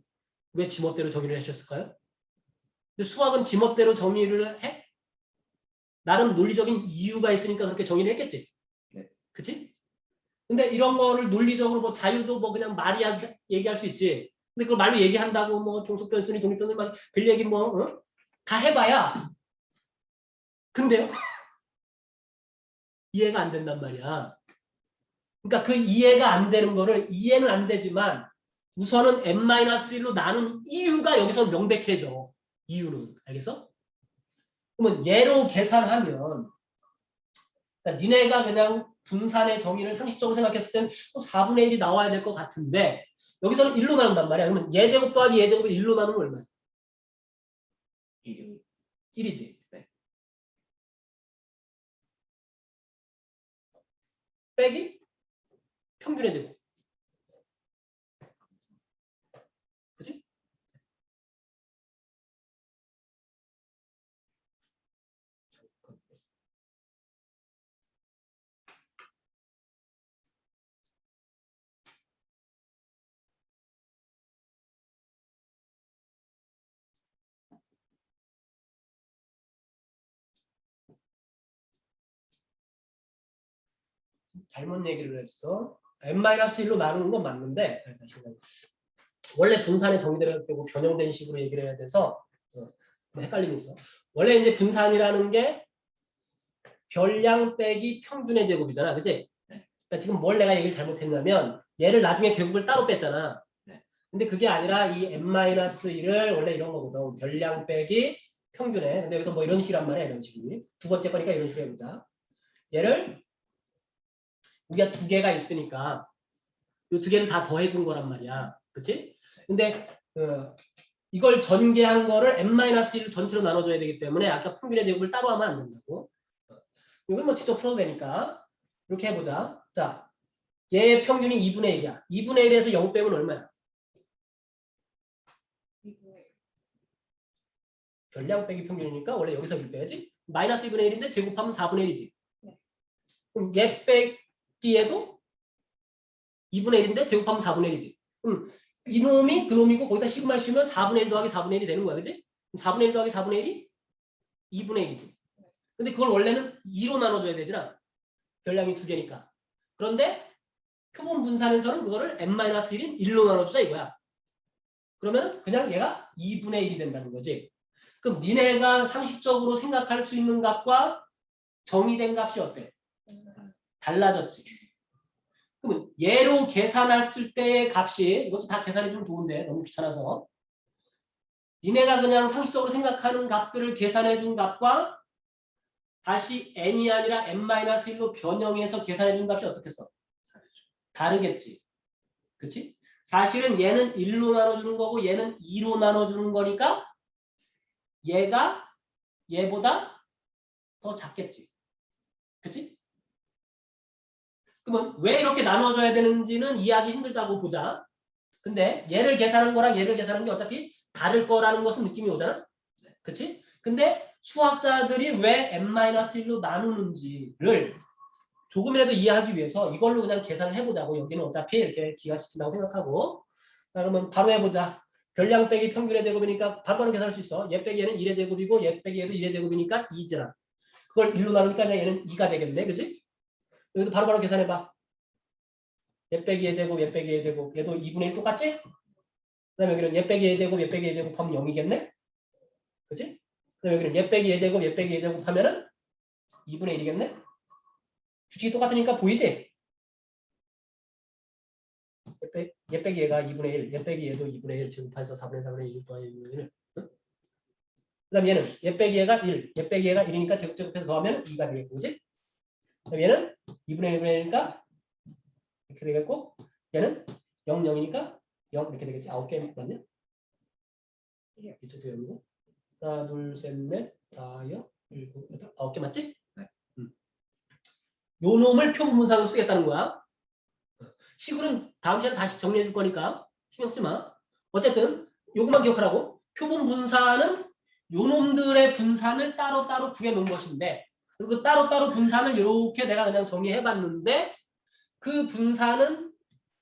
왜 지멋대로 정의를 하셨을까요? 근데 수학은 지멋대로 정의를 해? 나름 논리적인 이유가 있으니까 그렇게 정의를 했겠지. 네. 그치? 근데 이런 거를 논리적으로 뭐 자유도 뭐 그냥 말이야 얘기할 수 있지. 근데 그걸 말로 얘기한다고 뭐 종속변수니 독립변수 막별 얘기 뭐 다 해봐야. 근데요? 이해가 안 된단 말이야. 그러니까 그 이해가 안 되는 거를 이해는 안 되지만 우선은 n-1로 나눈 이유가 여기서 명백해져. 이유는. 알겠어? 그러면 얘로 계산하면 그러니까 니네가 그냥 분산의 정의를 상식적으로 생각했을 때는 4분의 1이 나와야 될 것 같은데 여기서는 1로 나눈단 말이야. 그러면 예제곱 더하기 예제곱을 1로 나누면 얼마야? 1이요. 1이지. 네. 빼기 평균의 제곱. 잘못 얘기를 했어. n-1로 나누는 건 맞는데 원래 분산의 정의대로 되고 변형된 식으로 얘기를 해야 돼서 헷갈림이 있어. 원래 이제 분산이라는 게 별량 빼기 평균의 제곱이잖아, 그치? 네. 그러니까 지금 뭘 내가 얘기를 잘못했냐면 얘를 나중에 제곱을 따로 뺐잖아. 네. 근데 그게 아니라 이 n-1을 원래 이런 거거든. 별량 빼기 평균의. 근데 여기서 뭐 이런 식이란 말이야, 이런 식이. 두 번째 거니까 이런 식으로 해보자. 얘를 우리가 두 개가 있으니까 이 두 개를 다 더해준 거란 말이야. 그치? 근데 이걸 전개한 거를 n-1를 전체로 나눠줘야 되기 때문에 아까 평균의 제곱을 따로 하면 안 된다고. 이걸 뭐 직접 풀어도 되니까 이렇게 해보자. 자, 얘의 평균이 2분의 1이야. 2분의 1에서 0 빼면 얼마야? 2분의 1. 별량 빼기 평균이니까 원래 여기서 1 빼야지. 마이너스 2분의 1인데 제곱하면 4분의 1이지. 네. 그럼 얘 빼기에도 2분의 1인데 제곱하면 4분의 1이지. 그럼 이놈이 그놈이고 거기다 시그마를 씌우면 4분의 1 더하기 4분의 1이 되는 거야. 그지? 4분의 1 더하기 4분의 1이 2분의 1이지. 근데 그걸 원래는 2로 나눠줘야 되잖아. 별량이 두 개니까. 그런데 표본 분산에서는 그거를 n-1인 1로 나눠주자 이거야. 그러면 그냥 얘가 2분의 1이 된다는 거지. 그럼 니네가 상식적으로 생각할 수 있는 값과 정의된 값이 어때? 달라졌지. 그러면 얘로 계산했을 때의 값이 이것도 다 계산해주면 좋은데 너무 귀찮아서 니네가 그냥 상식적으로 생각하는 값들을 계산해준 값과 다시 n이 아니라 n-1로 변형해서 계산해준 값이 어떻겠어? 다르겠지. 그치? 사실은 얘는 1로 나눠주는 거고 얘는 2로 나눠주는 거니까 얘가 얘보다 더 작겠지. 그치? 그러면 왜 이렇게 나눠줘야 되는지는 이해하기 힘들다고 보자. 근데 얘를 계산한 거랑 얘를 계산한 게 어차피 다를 거라는 것은 느낌이 오잖아. 그치? 근데 수학자들이 왜 n-1로 나누는지를 조금이라도 이해하기 위해서 이걸로 그냥 계산을 해보자고. 여기는 어차피 이렇게 기하시킨다고 생각하고. 자, 그러면 바로 해보자. 별량 빼기 평균의 제곱이니까 바로 계산할 수 있어. 얘 빼기 얘는 1의 제곱이고 얘 빼기 얘도 1의 제곱이니까 2잖아. 그걸 1로 나누니까 얘는 2가 되겠네. 그치? 여기도 바로 계산해봐. 얘 빼기 얘 제곱, 얘 빼기 얘 제곱. 얘도 2분의 1 똑같지? 그 다음에 여기는 얘 빼기 얘 제곱, 얘 빼기 얘 제곱 하면 0이겠네? 그치? 그 다음에 여기는 얘 빼기 얘 제곱, 얘 빼기 얘 제곱 하면은 2분의 1이겠네? 규칙이 똑같으니까 보이지? 얘 빼기 얘가 2분의 1, 얘 빼기 얘도 2분의 1, 제곱해서 4분의 4분의 1 더하기 2분의 1. 응? 그 다음에 얘는 얘 빼기 얘가 1, 얘 빼기 얘가 1이니까 제곱해서 더하면 2가 되겠고, 그지? 그 다음에 얘는 2분의 1분의 1이니까 이렇게 되겠고, 얘는 0, 0이니까 0 이렇게 되겠지. 9개 맞냐? 이쪽도 0이고. 하나, 둘, 셋, 넷, 다, 여, 일곱, 여덟, 9개 맞지? 네. 요 놈을 표분분산으로 쓰겠다는 거야. 식으로는 다음 시간에 다시 정리해 줄 거니까 신경 쓰지 마. 어쨌든 요것만 기억하라고. 표본 분산은 요 놈들의 분산을 따로따로 구해 놓은 것인데 그 따로따로 분산을 이렇게 내가 그냥 정리해 봤는데 그 분산은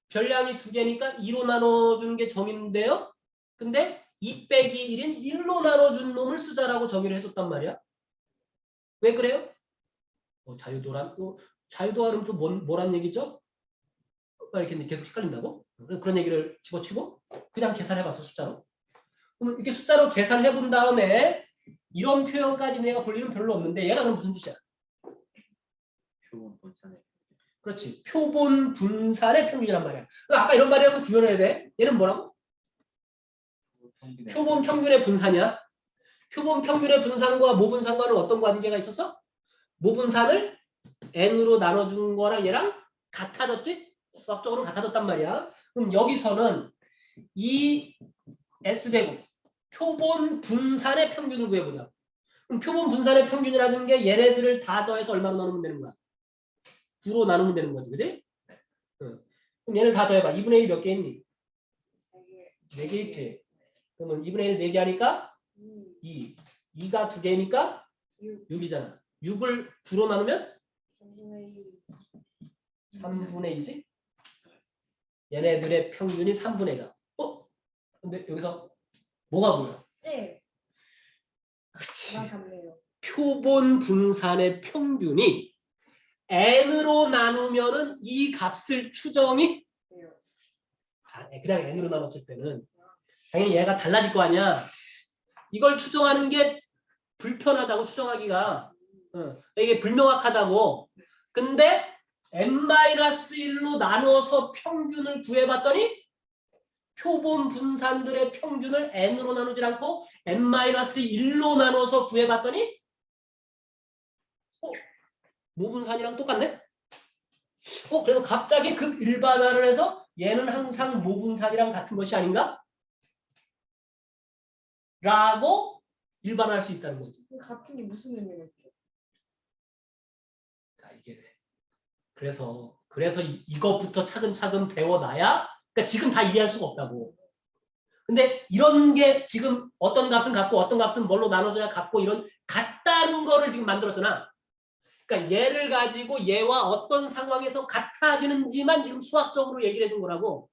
별량이 두 개니까 2로 나눠주는 게 정의인데요. 근데 2 빼기 1인 1로 나눠준 놈을 쓰자라고 정의를 해줬단 말이야. 왜 그래요? 자유도란 자유도하면 또 뭐란 얘기죠? 이렇게 계속 헷갈린다고? 그런 얘기를 집어치고 그냥 계산해봤어 숫자로. 그럼 이렇게 숫자로 계산해 본 다음에 이런 표현까지 내가 볼 일은 별로 없는데 얘가 그럼 무슨 뜻이야? 표본 분산의 그렇지. 표본 분산의 평균이란 말이야. 아까 이런 말이라고 구별해야 돼. 얘는 뭐라고? 평균의 표본 평균의 분산이야. 표본 평균의 분산과 모분산과는 어떤 관계가 있었어? 모분산을 n으로 나눠준 거랑 얘랑 같아졌지? 수학적으로 같아졌단 말이야. 그럼 여기서는 이 S제곱 표본 분산의 평균을 구해보자. 그럼 표본 분산의 평균이라는 게 얘네들을 다 더해서 얼마로 나누면 되는 거야? 9로 나누면 되는 거지. 그지? 응. 그럼 얘를 다 더해봐. 2분의 1 몇 개 있니? 4개 있지. 그러면 2분의 1 4개 하니까 2. 2가 2개니까 6이잖아. 6을 9로 나누면 3분의 2지? 얘네들의 평균이 3분의 1이야. 근데 여기서 뭐가 보여? 네. 그치. 나 같네요. 표본 분산의 평균이 n으로 나누면은 이 값을 추정이 돼요. 그냥 n으로 나눴을 때는 당연히 얘가 달라질 거 아니야. 이걸 추정하는 게 불편하다고 추정하기가 이게 불명확하다고. 근데 n-1로 나눠서 평균을 구해봤더니 표본 분산들의 평균을 n으로 나누지 않고 n-1로 나눠서 구해봤더니 모분산이랑 똑같네? 그래서 갑자기 극일반화를 해서 얘는 항상 모분산이랑 같은 것이 아닌가? 라고 일반화할 수 있다는 거지. 같은 게 무슨 의미가 있죠? 이게 그래서 이것부터 차근차근 배워놔야 그러니까 지금 다 이해할 수가 없다고. 근데 이런 게 지금 어떤 값은 같고 어떤 값은 뭘로 나눠져야 같고 이런 같다는 거를 지금 만들었잖아. 그러니까 얘를 가지고 얘와 어떤 상황에서 같아지는지만 지금 수학적으로 얘기를 해준 거라고.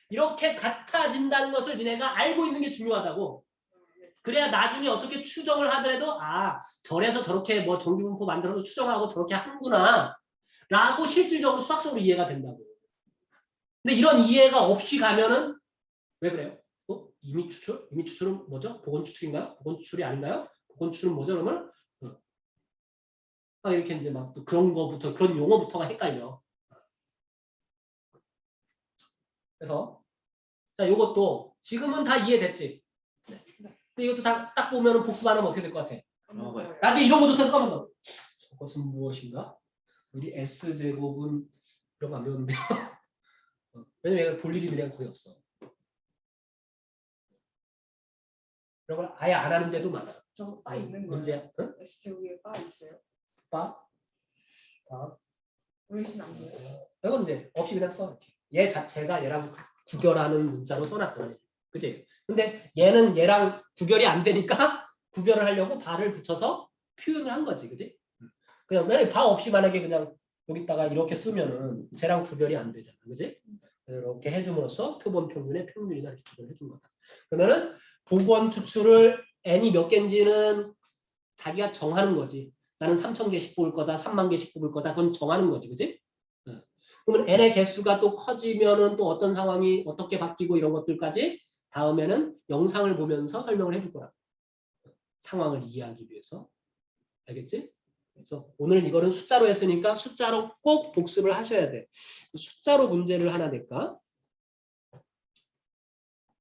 이렇게 같아진다는 것을 니네가 알고 있는 게 중요하다고. 그래야 나중에 어떻게 추정을 하더라도 저래서 저렇게 뭐 정규분포 만들어서 추정하고 저렇게 하는구나 라고 실질적으로 수학적으로 이해가 된다고. 근데 이런 이해가 없이 가면은 왜 그래요? 이미 추출? 이미 추출은 뭐죠? 보건 추출인가요? 보건 추출이 아닌가요? 보건 추출은 뭐죠? 그러면 이렇게 이제 막 또 그런 거부터 그런 용어부터가 헷갈려. 그래서 자 요것도 지금은 다 이해됐지. 근데 이것도 딱 보면은 복습 안 하면 어떻게 될 것 같아? 맞아요. 나중에 이런 것도 생각하면서 저것은 무엇인가? 우리 S 제곱은 이런 거 안 배웠는데요. 왜냐면 얘가 볼 일이 그냥 거의 없어. 이런 걸 아예 안 하는데도 많아. 저거 빠 있는 거예요. 문제야. 응? S제곱에 빠 있어요. 봐. 보이시면 안 돼요. 이건 이제 없이 그냥 써. 이렇게. 얘 자체가 얘랑 구별하는 문자로 써놨잖아요. 그치? 근데 얘는 얘랑 구별이 안 되니까 구별을 하려고 바를 붙여서 표현을 한 거지. 그치? 그냥 왜 바 없이 만약에 그냥 여기다가 이렇게 쓰면은 쟤랑 구별이 안 되잖아. 그치? 이렇게 해줌으로써 표본 평균의 평균이나 이렇게 구별을 해준 거다. 그러면은 복원 추출을 n이 몇 개인지는 자기가 정하는 거지. 나는 3,000개씩 뽑을 거다, 30,000개씩 뽑을 거다. 그건 정하는 거지, 그지? 그러면 n의 개수가 또 커지면은 또 어떤 상황이 어떻게 바뀌고 이런 것들까지 다음에는 영상을 보면서 설명을 해줄 거야. 상황을 이해하기 위해서. 알겠지? 그래서 오늘은 이거는 숫자로 했으니까 숫자로 꼭 복습을 하셔야 돼. 숫자로 문제를 하나 낼까?